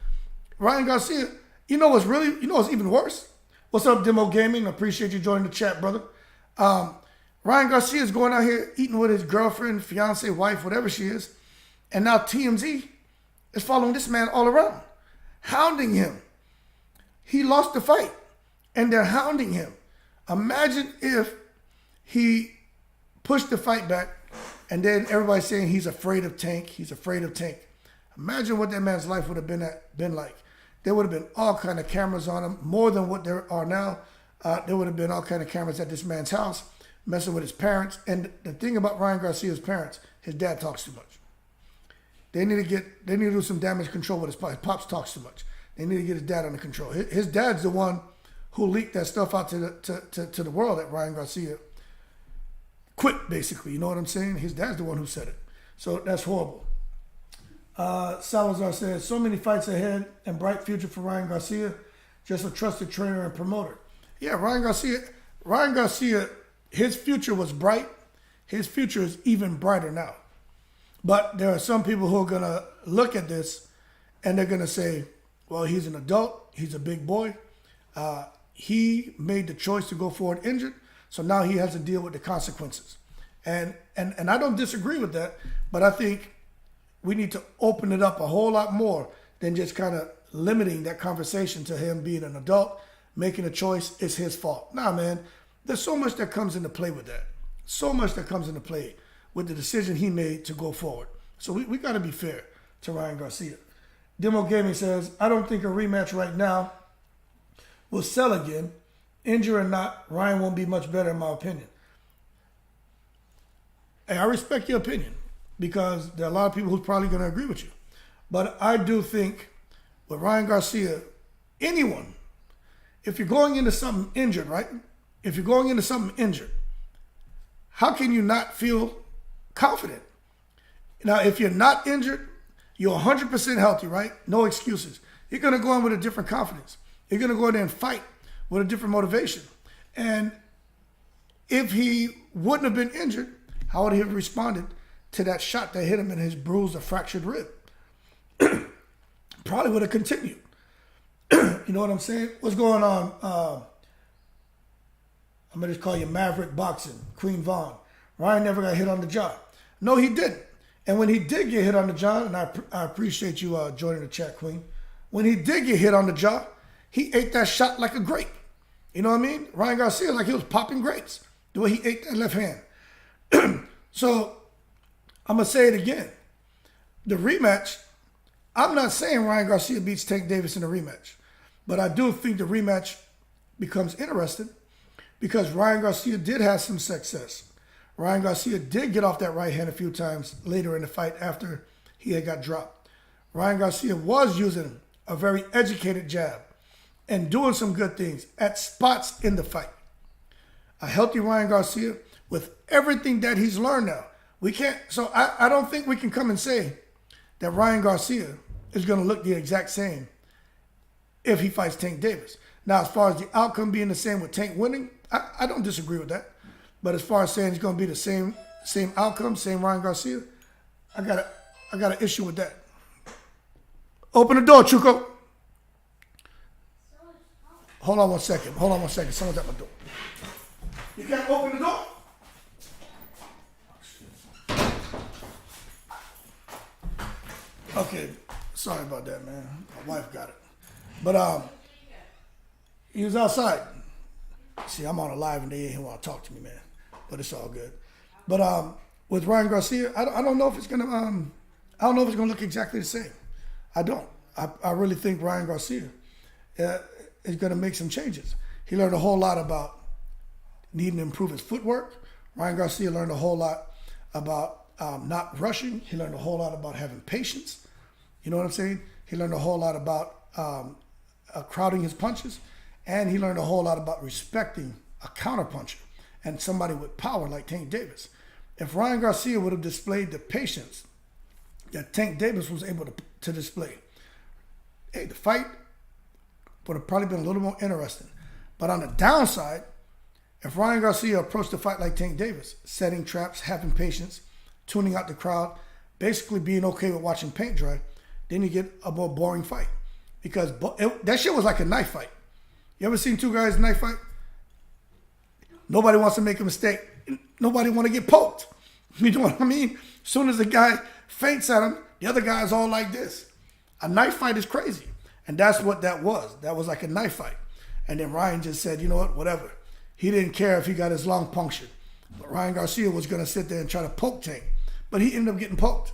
Ryan Garcia, you know what's even worse? What's up, Demo Gaming? Appreciate you joining the chat, brother. Ryan Garcia is going out here eating with his girlfriend, fiance, wife, whatever she is. And now TMZ is following this man all around, hounding him. He lost the fight, and they're hounding him. Imagine if he pushed the fight back, and then everybody's saying he's afraid of Tank. He's afraid of Tank. Imagine what that man's life would have been like. There would have been all kind of cameras on him, more than what there are now. There would have been all kind of cameras at this man's house, messing with his parents. And the thing about Ryan Garcia's parents, his dad talks too much. They need to do some damage control with his pops. His pops talks too much. They need to get his dad under control. His dad's the one who leaked that stuff out to the world that Ryan Garcia quit, basically. You know what I'm saying? His dad's the one who said it. So that's horrible. Salazar says, so many fights ahead and bright future for Ryan Garcia. Just a trusted trainer and promoter. Yeah, Ryan Garcia, his future was bright. His future is even brighter now. But there are some people who are going to look at this and they're going to say, well, he's an adult. He's a big boy. He made the choice to go forward injured. So now he has to deal with the consequences. And I don't disagree with that, but I think we need to open it up a whole lot more than just kind of limiting that conversation to him being an adult, making a choice. It's his fault. Nah, man, there's so much that comes into play with that. So much that comes into play with the decision he made to go forward. So we got to be fair to Ryan Garcia. Demo Gaming says, I don't think a rematch right now will sell again. Injured or not, Ryan won't be much better in my opinion. Hey, I respect your opinion because there are a lot of people who's probably going to agree with you. But I do think with Ryan Garcia, anyone, if you're going into something injured, right? If you're going into something injured, how can you not feel confident? Now, if you're not injured, you're 100% healthy, right? No excuses. You're going to go in with a different confidence. You're going to go in there and fight with a different motivation. And if he wouldn't have been injured, how would he have responded to that shot that hit him in his bruised or fractured rib? Probably would have continued. You know what I'm saying? What's going on? I'm going to just call you Maverick Boxing, Queen Vaughn. Ryan never got hit on the jaw. No, he didn't. And when he did get hit on the jaw, and I appreciate you joining the chat, Queen. When he did get hit on the jaw, he ate that shot like a grape. You know what I mean? Ryan Garcia, like he was popping grapes, the way he ate that left hand. So I'm going to say it again. The rematch, I'm not saying Ryan Garcia beats Tank Davis in a rematch, but I do think the rematch becomes interesting because Ryan Garcia did have some success. Ryan Garcia did get off that right hand a few times later in the fight after he had got dropped. Ryan Garcia was using a very educated jab and doing some good things at spots in the fight. A healthy Ryan Garcia with everything that he's learned now. I don't think we can come and say that Ryan Garcia is going to look the exact same if he fights Tank Davis. Now, as far as the outcome being the same with Tank winning, I don't disagree with that. But as far as saying it's going to be the same outcome, same Ryan Garcia, I got an issue with that. Open the door, Chuco. Hold on one second. Someone's at my door. You can't open the door? Okay, sorry about that, man. My wife got it. But He was outside. See, I'm on a live and they ain't want to talk to me, man. But it's all good. But with Ryan Garcia, I don't know if it's gonna I don't know if it's gonna look exactly the same. I don't. I really think Ryan Garcia is gonna make some changes. He learned a whole lot about needing to improve his footwork. Ryan Garcia learned a whole lot about not rushing. He learned a whole lot about having patience. You know what I'm saying? He learned a whole lot about crowding his punches. And he learned a whole lot about respecting a counterpuncher and somebody with power like Tank Davis. If Ryan Garcia would have displayed the patience that Tank Davis was able to display, hey, the fight would have probably been a little more interesting. But on the downside, if Ryan Garcia approached the fight like Tank Davis, setting traps, having patience, tuning out the crowd, basically being okay with watching paint dry, then you get a more boring fight. Because that shit was like a knife fight. You ever seen two guys knife fight? Nobody wants to make a mistake. Nobody want to get poked. You know what I mean? As soon as the guy feints at him, the other guy's all like this. A knife fight is crazy. And that's what that was. That was like a knife fight. And then Ryan just said, you know what, whatever. He didn't care if he got his lung punctured. But Ryan Garcia was going to sit there and try to poke Tank. But he ended up getting poked.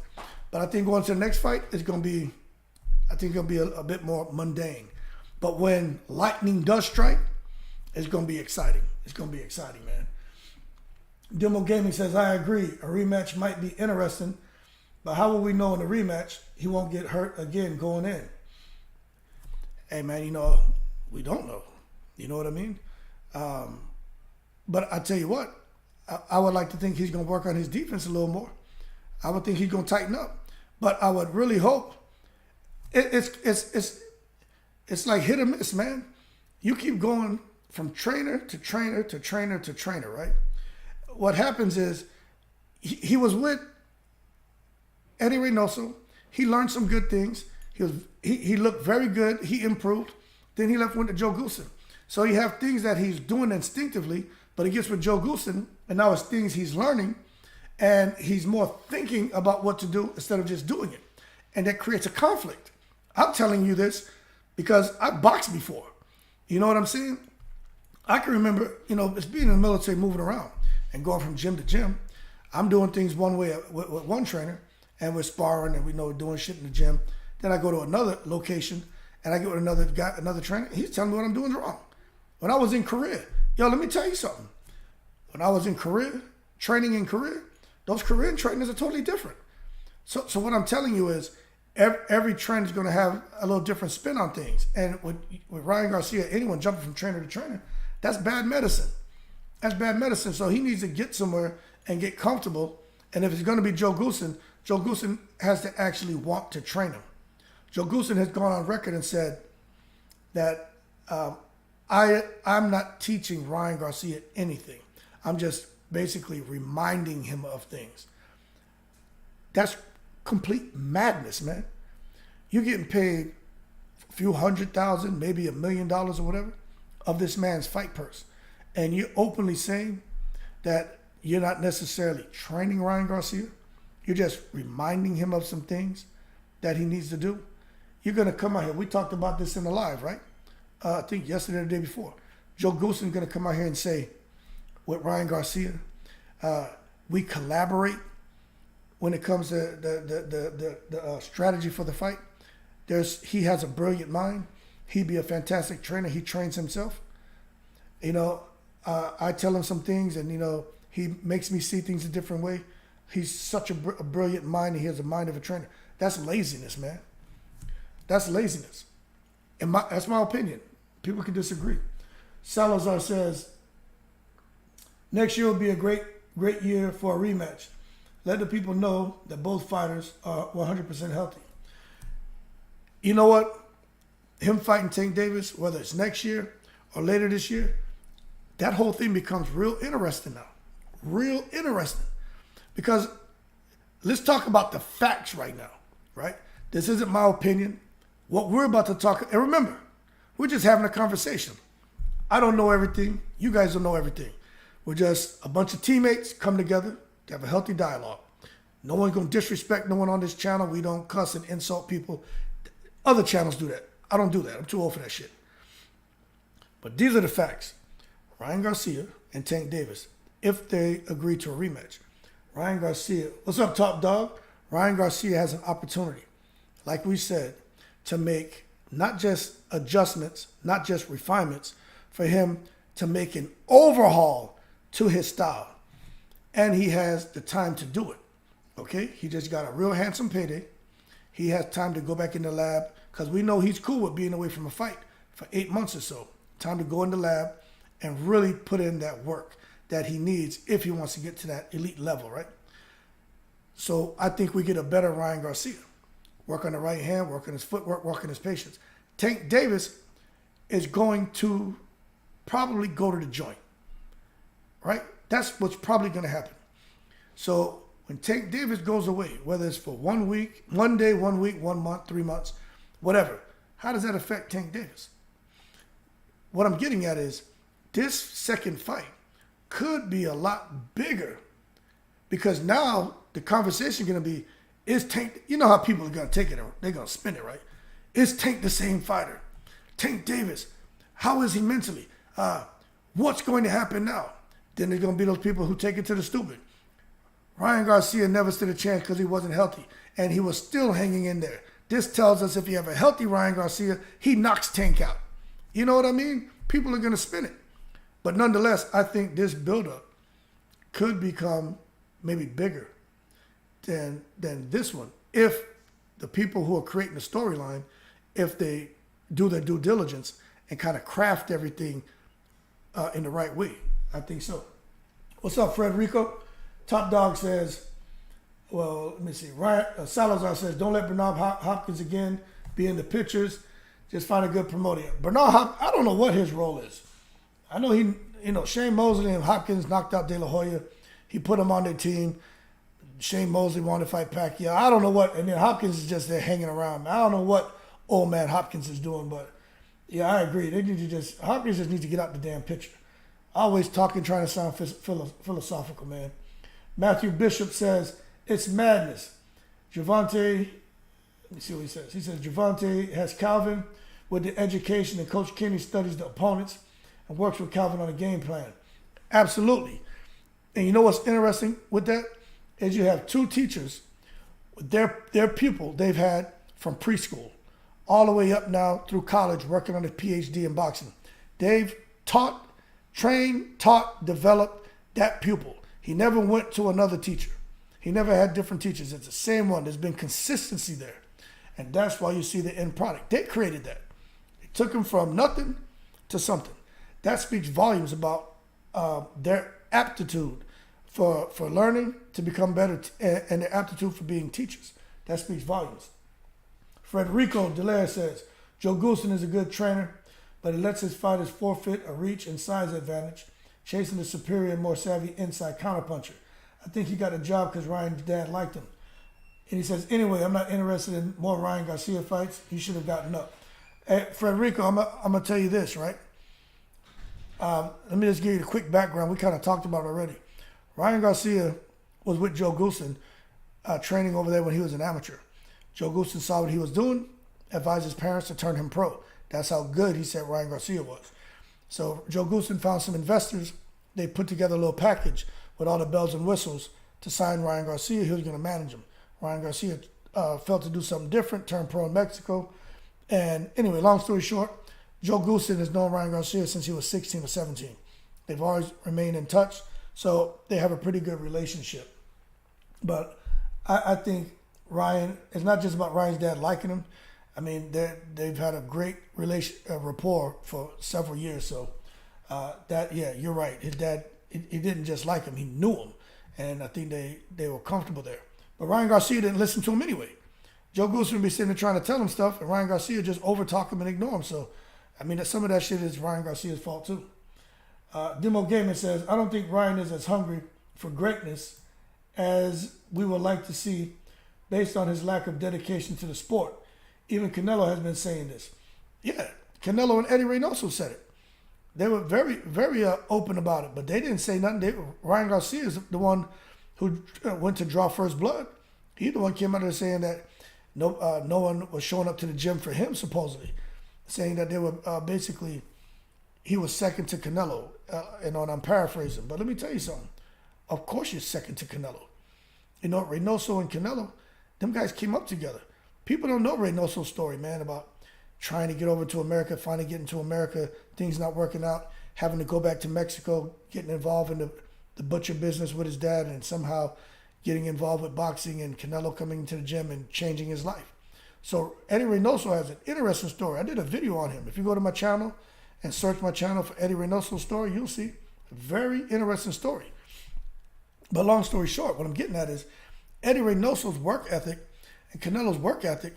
But I think going to the next fight, it's going to be, I think it'll be a bit more mundane. But when lightning does strike, it's going to be exciting. It's going to be exciting, man. Demo Gaming says, I agree. A rematch might be interesting, but how will we know in the rematch he won't get hurt again going in? Hey, man, you know, we don't know. You know what I mean? But I tell you what, I would like to think he's going to work on his defense a little more. I would think he's going to tighten up. But I would really hope it's like hit or miss, man. You keep going from trainer to trainer to trainer to trainer, right? What happens is he was with Eddie Reynoso. He learned some good things. He looked very good. He improved. Then he went to Joe Goossen. So you have things that he's doing instinctively, but he gets with Joe Goossen, and now it's things he's learning, and he's more thinking about what to do instead of just doing it. And that creates a conflict. I'm telling you this because I boxed before. You know what I'm saying? I can remember, you know, it's being in the military, moving around and going from gym to gym. I'm doing things one way with one trainer, and we're sparring, and we know we're doing shit in the gym. Then I go to another location, and I get with another guy, another trainer. He's telling me what I'm doing is wrong. When I was in Korea, yo, let me tell you something. When I was in Korea, training in Korea, those Korean trainers are totally different. So what I'm telling you is, every trainer is going to have a little different spin on things. And with Ryan Garcia, anyone jumping from trainer to trainer, that's bad medicine. That's bad medicine. So he needs to get somewhere and get comfortable. And if it's going to be Joe Goossen has to actually want to train him. Joe Goossen has gone on record and said that I'm not teaching Ryan Garcia anything. I'm just basically reminding him of things. That's complete madness, man. You're getting paid a few $100,000, maybe $1 million or whatever, of this man's fight purse. And you're openly saying that you're not necessarily training Ryan Garcia. You're just reminding him of some things that he needs to do. You're going to come out here. We talked about this in the live, right? I think yesterday or the day before. Joe Goossen going to come out here and say, with Ryan Garcia, we collaborate when it comes to the strategy for the fight. He has a brilliant mind. He'd be a fantastic trainer. He trains himself. You know, I tell him some things, and, you know, he makes me see things a different way. He's such a brilliant mind, and he has the mind of a trainer. That's laziness, man. That's laziness. And that's my opinion. People can disagree. Salazar says, next year will be a great year for a rematch. Let the people know that both fighters are 100% healthy. You know what? Him fighting Tank Davis, whether it's next year or later this year, that whole thing becomes real interesting now. Real interesting. Because let's talk about the facts right now, right? This isn't my opinion. What we're about to talk, and remember, we're just having a conversation. I don't know everything. You guys don't know everything. We're just a bunch of teammates come together to have a healthy dialogue. No one's going to disrespect no one on this channel. We don't cuss and insult people. Other channels do that. I don't do that. I'm too old for that shit. But these are the facts. Ryan Garcia and Tank Davis, if they agree to a rematch. Ryan Garcia, what's up, top dog? Ryan Garcia has an opportunity, like we said, to make not just adjustments, not just refinements, for him to make an overhaul to his style. And he has the time to do it. Okay? He just got a real handsome payday. He has time to go back in the lab because we know he's cool with being away from a fight for 8 months or so. Time to go in the lab and really put in that work that he needs if he wants to get to that elite level, right? So I think we get a better Ryan Garcia. Work on the right hand, work on his footwork, work on his patience. Tank Davis is going to probably go to the joint, right? That's what's probably going to happen. So when Tank Davis goes away, whether it's for 1 week, 1 day, 1 week, 1 month, 3 months, whatever, how does that affect Tank Davis? What I'm getting at is this second fight could be a lot bigger because now the conversation is going to be, is Tank, you know how people are going to take it, they're going to spin it, right? Is Tank the same fighter? Tank Davis, how is he mentally? What's going to happen now? Then there's going to be those people who take it to the stupid. Ryan Garcia never stood a chance because he wasn't healthy, and he was still hanging in there. This tells us if you have a healthy Ryan Garcia, he knocks Tank out. You know what I mean? People are going to spin it. But nonetheless, I think this buildup could become maybe bigger than this one if the people who are creating the storyline, if they do their due diligence and kind of craft everything in the right way. I think so. What's up, Frederico? Top Dog says, well, let me see. Salazar says, don't let Bernard Hopkins again be in the pictures. Just find a good promoter. Bernard Hopkins, I don't know what his role is. I know Shane Mosley and Hopkins knocked out De La Hoya. He put him on their team. Shane Mosley wanted to fight Pacquiao. I don't know what, and then Hopkins is just there hanging around. I don't know what old man Hopkins is doing, but yeah, I agree. Hopkins just needs to get out the damn picture. Always talking, trying to sound philosophical, man. Matthew Bishop says, it's madness. Gervonta, let me see what he says. He says, Gervonta has Calvin with the education, and Coach Kenny studies the opponents and works with Calvin on a game plan. Absolutely. And you know what's interesting with that? Is you have two teachers, their pupil they've had from preschool all the way up now through college, working on a PhD in boxing. They've trained, developed that pupil. He never went to another teacher. He never had different teachers. It's the same one. There's been consistency there. And that's why you see the end product. They created that. It took him from nothing to something. That speaks volumes about their aptitude for learning to become better and their aptitude for being teachers. That speaks volumes. Frederico Delaire says, Joe Goulston is a good trainer, but it lets his fighters forfeit a reach and size advantage, chasing the superior, more savvy inside counterpuncher. I think he got a job because Ryan's dad liked him. And he says, anyway, I'm not interested in more Ryan Garcia fights. He should have gotten up. Hey, Frederico, I'm going to tell you this, right? Let me just give you the quick background. We kind of talked about it already. Ryan Garcia was with Joe Goulston training over there when he was an amateur. Joe Goulston saw what he was doing, advised his parents to turn him pro. That's how good he said Ryan Garcia was. So Joe Goulston found some investors. They put together a little package with all the bells and whistles to sign Ryan Garcia. He was going to manage him. Ryan Garcia felt to do something different, turned pro in Mexico. And anyway, long story short, Joe Goulston has known Ryan Garcia since he was 16 or 17. They've always remained in touch, so they have a pretty good relationship. But I think Ryan, it's not just about Ryan's dad liking him. I mean, they've had a great rapport for several years. So you're right. His dad, he didn't just like him, he knew him. And I think they were comfortable there. But Ryan Garcia didn't listen to him anyway. Joe Goulston would be sitting there trying to tell him stuff, and Ryan Garcia just overtalk him and ignore him. So, I mean, some of that shit is Ryan Garcia's fault too. Demo Gaiman says, I don't think Ryan is as hungry for greatness as we would like to see based on his lack of dedication to the sport. Even Canelo has been saying this. Yeah, Canelo and Eddie Reynoso said it. They were very, very open about it, but they didn't say nothing. Ryan Garcia is the one who went to draw first blood. He the one came out there saying that no one was showing up to the gym for him, supposedly. Saying that they were basically he was second to Canelo. And I'm paraphrasing, but let me tell you something. Of course you're second to Canelo. You know, Reynoso and Canelo, them guys came up together. People don't know Reynoso's story, man, about trying to get over to America, finally getting to America, things not working out, having to go back to Mexico, getting involved in the butcher business with his dad, and somehow getting involved with boxing, and Canelo coming to the gym and changing his life. So Eddie Reynoso has an interesting story. I did a video on him. If you go to my channel and search my channel for Eddie Reynoso's story, you'll see a very interesting story. But long story short, what I'm getting at is Eddie Reynoso's work ethic and Canelo's work ethic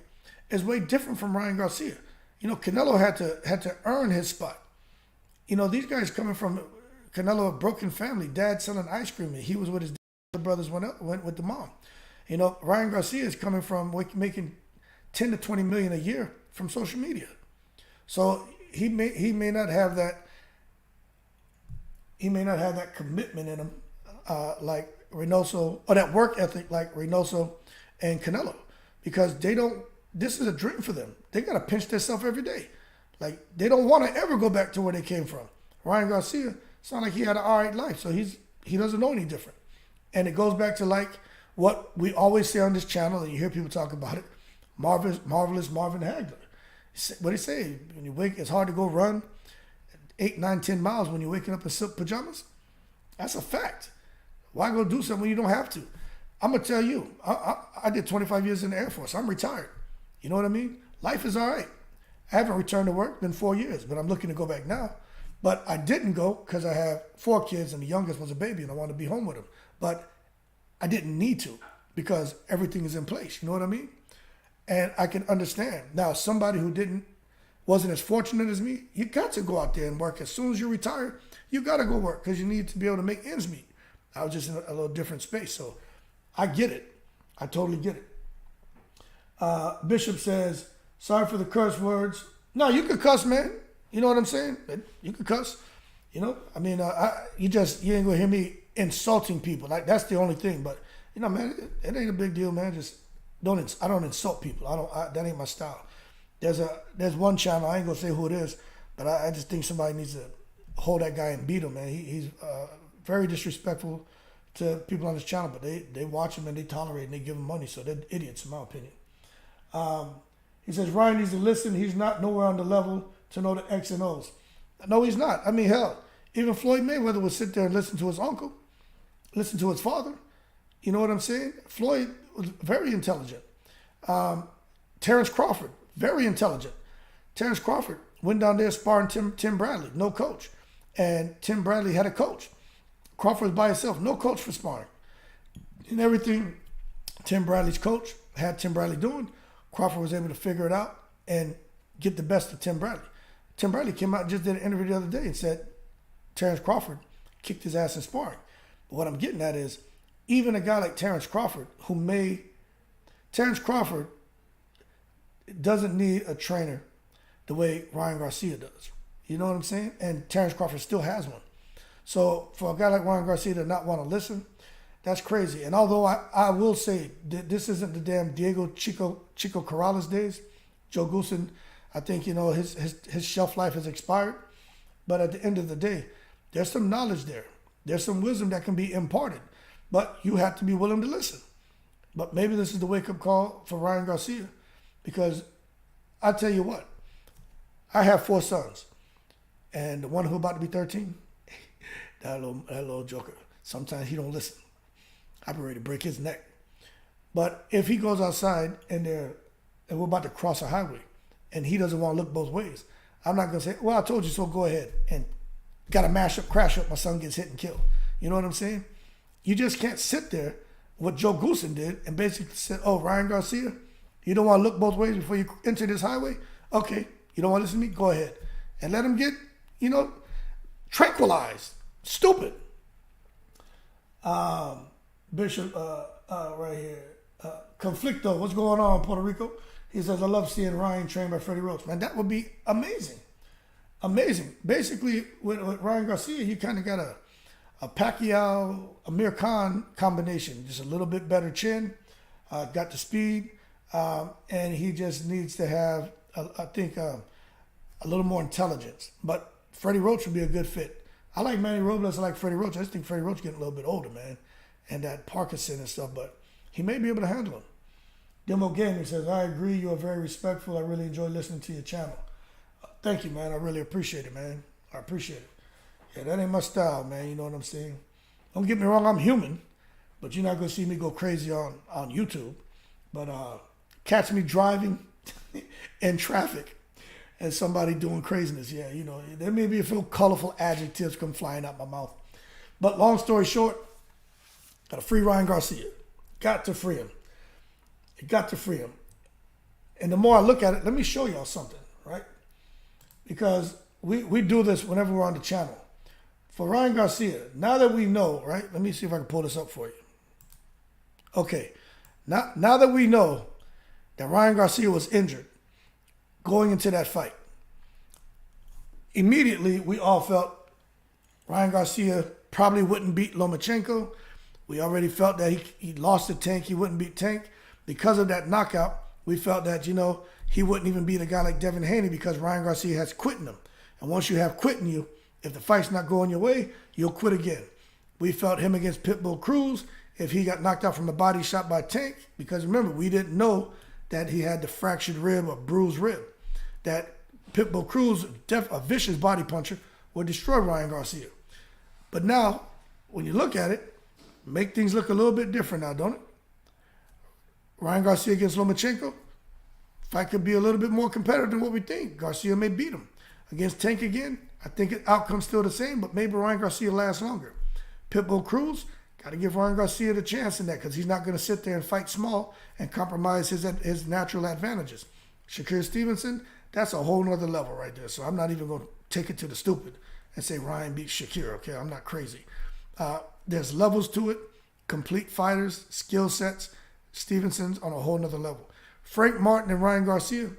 is way different from Ryan Garcia. You know, Canelo had to earn his spot. You know, these guys coming from Canelo, a broken family, dad selling ice cream, and he was with his dad, the brothers went with the mom. You know, Ryan Garcia is coming from making 10 to 20 million a year from social media. So he may not have that commitment in him like Reynoso, or that work ethic like Reynoso and Canelo, because this is a dream for them. They got to pinch themselves every day. Like, they don't want to ever go back to where they came from. Ryan Garcia sounded like he had an all right life, so he doesn't know any different. And it goes back to like what we always say on this channel, and you hear people talk about it, marvelous Marvin Hagler. What do you say? When you wake, it's hard to go run 8, 9, 10 miles when you're waking up in silk pajamas. That's a fact. Why go do something when you don't have to? I'm going to tell you, I did 25 years in the Air Force. I'm retired. You know what I mean? Life is all right. I haven't returned to work, been 4 years, but I'm looking to go back now. But I didn't go because I have 4 kids and the youngest was a baby and I wanted to be home with him. But I didn't need to because everything is in place. You know what I mean? And I can understand. Now, somebody who wasn't as fortunate as me, you got to go out there and work. As soon as you retire, you got to go work because you need to be able to make ends meet. I was just in a little different space. So I get it. I totally get it. Bishop says, sorry for the curse words. No, you could cuss, man. You know what I'm saying? You could cuss. You know, I mean, you ain't gonna hear me insulting people. Like, that's the only thing. But you know, man, it ain't a big deal, man. Just I don't insult people. That ain't my style. There's one channel, I ain't gonna say who it is, but I just think somebody needs to hold that guy and beat him, man. He's very disrespectful to people on his channel, but they watch him and they tolerate and they give him money, so they're idiots in my opinion. He says Ryan needs to listen. He's not nowhere on the level to know the X and O's. No, he's not. I mean, hell, even Floyd Mayweather would sit there and listen to his uncle, listen to his father. You know what I'm saying? Floyd was very intelligent. Terrence Crawford, very intelligent. Terrence Crawford went down there sparring Tim Bradley, no coach. And Tim Bradley had a coach. Crawford was by himself, no coach for sparring. And everything Tim Bradley's coach had Tim Bradley doing, Crawford was able to figure it out and get the best of Tim Bradley. Tim Bradley came out and just did an interview the other day and said Terrence Crawford kicked his ass in sparring. But what I'm getting at is, even a guy like Terrence Crawford, Terrence Crawford doesn't need a trainer the way Ryan Garcia does. You know what I'm saying? And Terrence Crawford still has one. So for a guy like Ryan Garcia to not want to listen, that's crazy. And although I will say this isn't the damn Diego Chico Corrales days, Joe Goosen, I think, you know, his shelf life has expired. But at the end of the day, there's some knowledge there. There's some wisdom that can be imparted. But you have to be willing to listen. But maybe this is the wake-up call for Ryan Garcia. Because I tell you what, I have 4 sons. And the one who's about to be 13, that little joker, sometimes he don't listen. I'd be ready to break his neck. But if he goes outside and we're about to cross a highway and he doesn't want to look both ways, I'm not going to say, well, I told you so, go ahead. And got to crash up, my son gets hit and killed. You know what I'm saying? You just can't sit there, what Joe Goosen did, and basically said, oh, Ryan Garcia, you don't want to look both ways before you enter this highway? Okay, you don't want to listen to me? Go ahead. And let him get, you know, tranquilized. Stupid. Bishop, right here. Conflicto, what's going on, Puerto Rico? He says, I love seeing Ryan trained by Freddie Roach. Man, that would be amazing. Amazing. Basically, with Ryan Garcia, you kind of got a Pacquiao, Amir Khan combination. Just a little bit better chin, got the speed, and he just needs to have, I think, a little more intelligence. But Freddie Roach would be a good fit. I like Manny Robles. I like Freddie Roach. I just think Freddie Roach getting a little bit older, man, and that Parkinson and stuff. But he may be able to handle him. Demo Gaming says, I agree. You are very respectful. I really enjoy listening to your channel. Thank you, man. I really appreciate it, man. I appreciate it. Yeah, that ain't my style, man. You know what I'm saying? Don't get me wrong. I'm human, but you're not going to see me go crazy on YouTube. But catch me driving in traffic and somebody doing craziness. Yeah, you know, there may be a few colorful adjectives come flying out my mouth. But long story short, got to free Ryan Garcia. Got to free him. You got to free him. And the more I look at it, let me show y'all something, right? Because we do this whenever we're on the channel. For Ryan Garcia, now that we know, right? Let me see if I can pull this up for you. Okay. Now that we know that Ryan Garcia was injured going into that fight, immediately we all felt Ryan Garcia probably wouldn't beat Lomachenko. We already felt that he lost to Tank. He wouldn't beat Tank. Because of that knockout, we felt that, you know, he wouldn't even beat a guy like Devin Haney because Ryan Garcia has quit in him. And once you have quit in you, if the fight's not going your way, you'll quit again. We felt him against Pitbull Cruz if he got knocked out from a body shot by Tank, because remember, we didn't know that he had the fractured rib or bruised rib. That Pitbull Cruz, a vicious body puncher, would destroy Ryan Garcia. But now, when you look at it, make things look a little bit different now, don't it? Ryan Garcia against Lomachenko, fight could be a little bit more competitive than what we think. Garcia may beat him. Against Tank again, I think the outcome's still the same, but maybe Ryan Garcia lasts longer. Pitbull Cruz, got to give Ryan Garcia the chance in that because he's not going to sit there and fight small and compromise his natural advantages. Shakur Stevenson, that's a whole nother level right there. So I'm not even going to take it to the stupid and say Ryan beats Shakur, okay? I'm not crazy. There's levels to it, complete fighters, skill sets. Stevenson's on a whole nother level. Frank Martin and Ryan Garcia,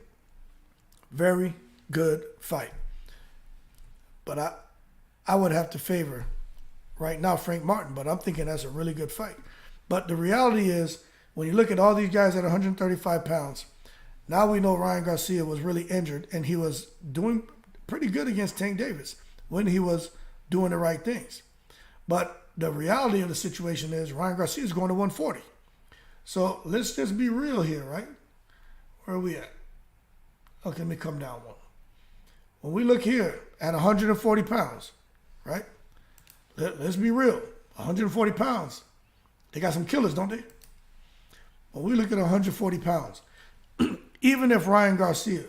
very good fight. But I would have to favor right now Frank Martin, but I'm thinking that's a really good fight. But the reality is, when you look at all these guys at 135 pounds, now we know Ryan Garcia was really injured and he was doing pretty good against Tank Davis when he was doing the right things. But the reality of the situation is Ryan Garcia is going to 140. So let's just be real here, right? Where are we at? Okay, let me come down one. When we look here at 140 pounds, right? Let's be real. 140 pounds. They got some killers, don't they? When we look at 140 pounds, even if Ryan Garcia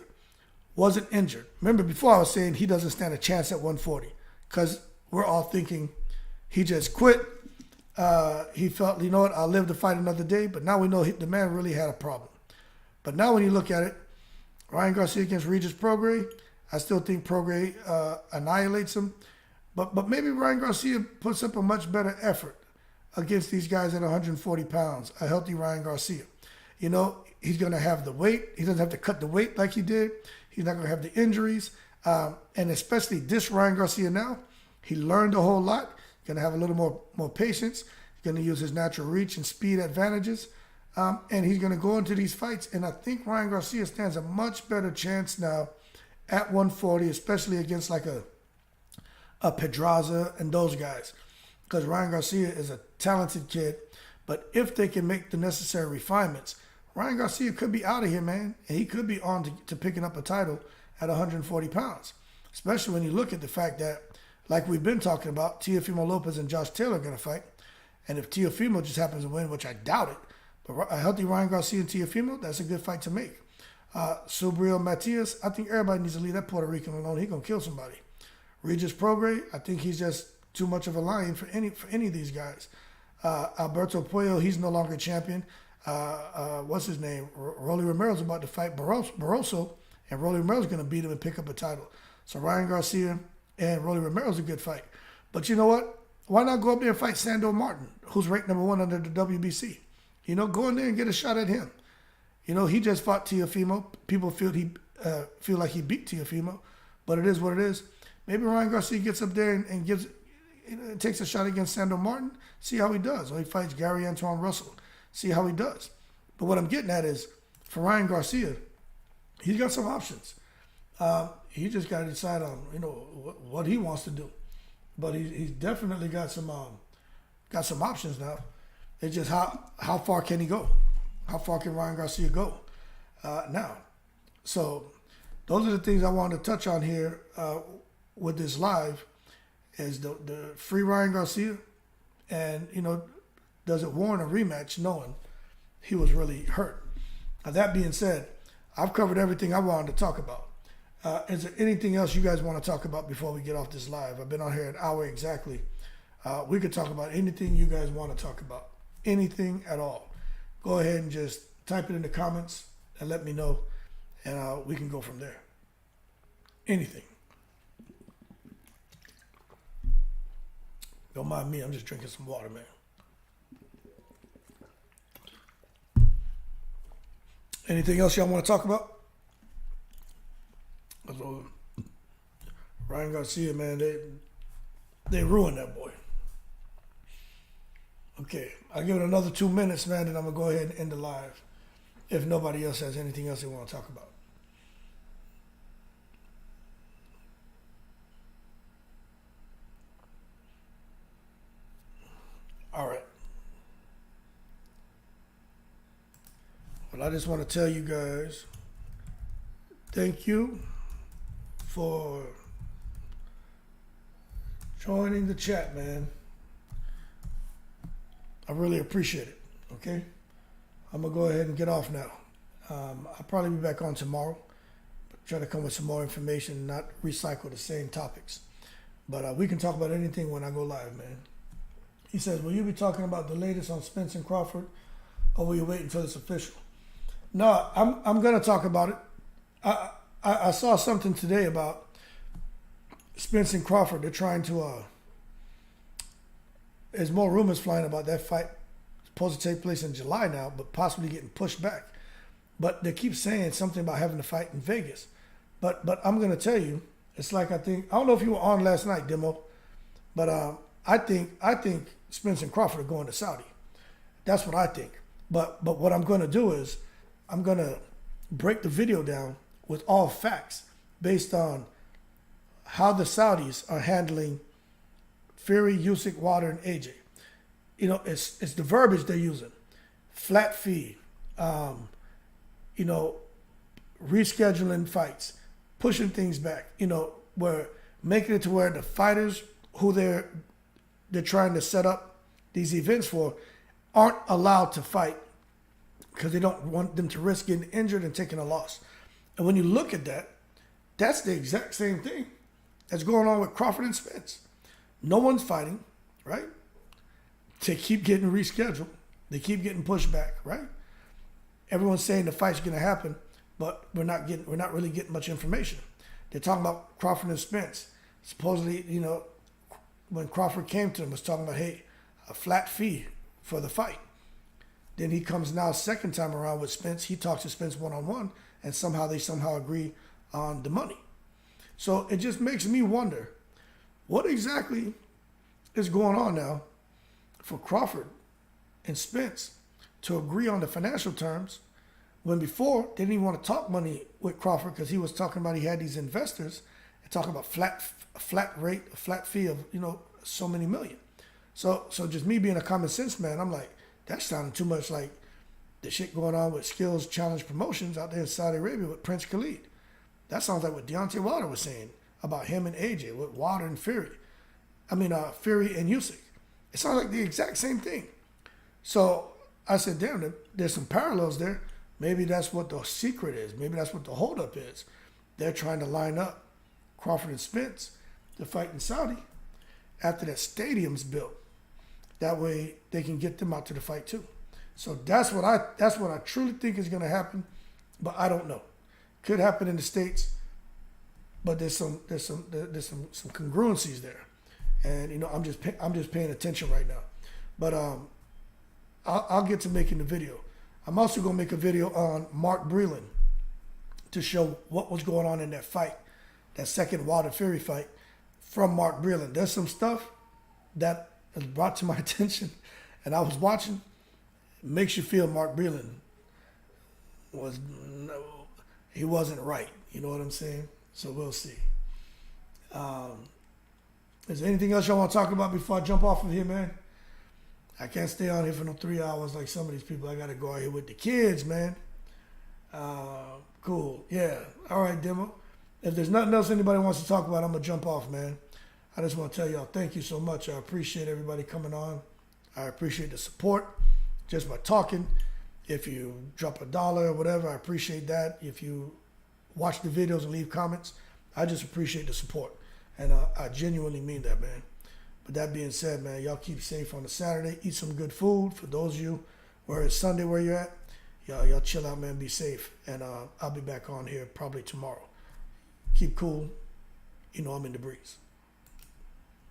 wasn't injured, remember before I was saying he doesn't stand a chance at 140 because we're all thinking he just quit. He felt, you know what, I'll live to fight another day. But now we know the man really had a problem. But now when you look at it, Ryan Garcia against Regis Prograis, I still think Prograis annihilates him. But maybe Ryan Garcia puts up a much better effort against these guys at 140 pounds, a healthy Ryan Garcia. You know, he's going to have the weight. He doesn't have to cut the weight like he did. He's not going to have the injuries. And especially this Ryan Garcia now, he learned a whole lot. Going to have a little more patience. He's going to use his natural reach and speed advantages. And he's going to go into these fights. And I think Ryan Garcia stands a much better chance now at 140, especially against like a Pedraza and those guys. Because Ryan Garcia is a talented kid. But if they can make the necessary refinements, Ryan Garcia could be out of here, man. And he could be on to picking up a title at 140 pounds. Especially when you look at the fact that, like we've been talking about, Teofimo Lopez and Josh Taylor are going to fight. And if Teofimo just happens to win, which I doubt it, but a healthy Ryan Garcia and Teofimo, that's a good fight to make. Subriel Matias, I think everybody needs to leave that Puerto Rican alone. He's going to kill somebody. Regis Prograis, I think he's just too much of a lion for any of these guys. Alberto Puello, he's no longer a champion. What's his name? Rolly Romero's about to fight Barroso, and Rolly Romero's going to beat him and pick up a title. So Ryan Garcia and Rolly Romero's a good fight. But you know what? Why not go up there and fight Sando Martin, who's ranked number 1 under the WBC? You know, go in there and get a shot at him. You know, he just fought Teofimo. People feel like he beat Teofimo, but it is what it is. Maybe Ryan Garcia gets up there and takes a shot against Sando Martin, see how he does. Or he fights Gary Antoine Russell, see how he does. But what I'm getting at is, for Ryan Garcia, he's got some options. he just got to decide on what he wants to do. But he's definitely got some options now. It's just how far can he go? How far can Ryan Garcia go now? So those are the things I wanted to touch on here with this live. Is the free Ryan Garcia, and does it warrant a rematch knowing he was really hurt? Now, that being said, I've covered everything I wanted to talk about. Is there anything else you guys want to talk about before we get off this live? I've been on here an hour exactly. We could talk about anything you guys want to talk about. Anything at all. Go ahead and just type it in the comments and let me know, and we can go from there. Anything. Don't mind me, I'm just drinking some water, man. Anything else y'all want to talk about? Ryan Garcia, man, they ruined that boy. Okay, I'll give it another 2 minutes, man, and I'm going to go ahead and end the live if nobody else has anything else they want to talk about. All right. Well, I just want to tell you guys, thank you for joining the chat, man. I really appreciate it, okay? I'm going to go ahead and get off now. I'll probably be back on tomorrow. Try to come with some more information, not recycle the same topics. But we can talk about anything when I go live, man. He says, will you be talking about the latest on Spence and Crawford, or will you wait until it's official? No, I'm going to talk about it. I saw something today about Spence and Crawford. They're trying to, there's more rumors flying about that fight supposed to take place in July now, but possibly getting pushed back. But they keep saying something about having to fight in Vegas. But I'm going to tell you, it's like I don't know if you were on last night, Demo, but I think Spence and Crawford are going to Saudi. That's what I think. But what I'm going to do is I'm going to break the video down with all facts based on how the Saudis are handling Fury, Usyk, Wilder, and AJ. It's the verbiage they're using. Flat fee, rescheduling fights, pushing things back, where making it to where the fighters who they're trying to set up these events for aren't allowed to fight because they don't want them to risk getting injured and taking a loss. And when you look at that, that's the exact same thing that's going on with Crawford and Spence. No one's fighting, right? They keep getting rescheduled. They keep getting pushed back, right? Everyone's saying the fight's going to happen, but we're not really getting much information. They're talking about Crawford and Spence. Supposedly, when Crawford came to them, was talking about, hey, a flat fee for the fight. Then he comes now second time around with Spence. He talks to Spence one-on-one, and they somehow agree on the money. So it just makes me wonder, what exactly is going on now for Crawford and Spence to agree on the financial terms when before they didn't even want to talk money with Crawford because he was talking about he had these investors and talking about a flat rate, a flat fee of, so many million. So just me being a common sense man, I'm like, that sounded too much like the shit going on with Skills Challenge Promotions out there in Saudi Arabia with Prince Khalid. That sounds like what Deontay Wilder was saying about him and AJ, with Wilder and Fury. Fury and Usyk. It sounds like the exact same thing. So I said, damn, there's some parallels there. Maybe that's what the secret is. Maybe that's what the holdup is. They're trying to line up Crawford and Spence to fight in Saudi after that stadium's built. That way they can get them out to the fight too. So that's what I truly think is going to happen, but I don't know. Could happen in the States, but there's some congruencies there, and I'm just paying attention right now. But I'll get to making the video. I'm also going to make a video on Mark Breland to show what was going on in that fight, that second Wilder Fury fight, from Mark Breland. There's some stuff that was brought to my attention, and I was watching. It makes you feel Mark Breland he wasn't right. You know what I'm saying? So we'll see. Is there anything else y'all want to talk about before I jump off of here, man? I can't stay on here for no 3 hours like some of these people. I got to go out here with the kids, man. Cool. Yeah. All right, Demo. If there's nothing else anybody wants to talk about, I'm going to jump off, man. I just want to tell y'all thank you so much. I appreciate everybody coming on. I appreciate the support just by talking. If you drop $1 or whatever, I appreciate that. If you watch the videos and leave comments, I just appreciate the support. And I genuinely mean that, man. But that being said, man, y'all keep safe on the Saturday. Eat some good food. For those of you where it's Sunday where you're at, y'all chill out, man. Be safe. And I'll be back on here probably tomorrow. Keep cool. You know I'm in the breeze.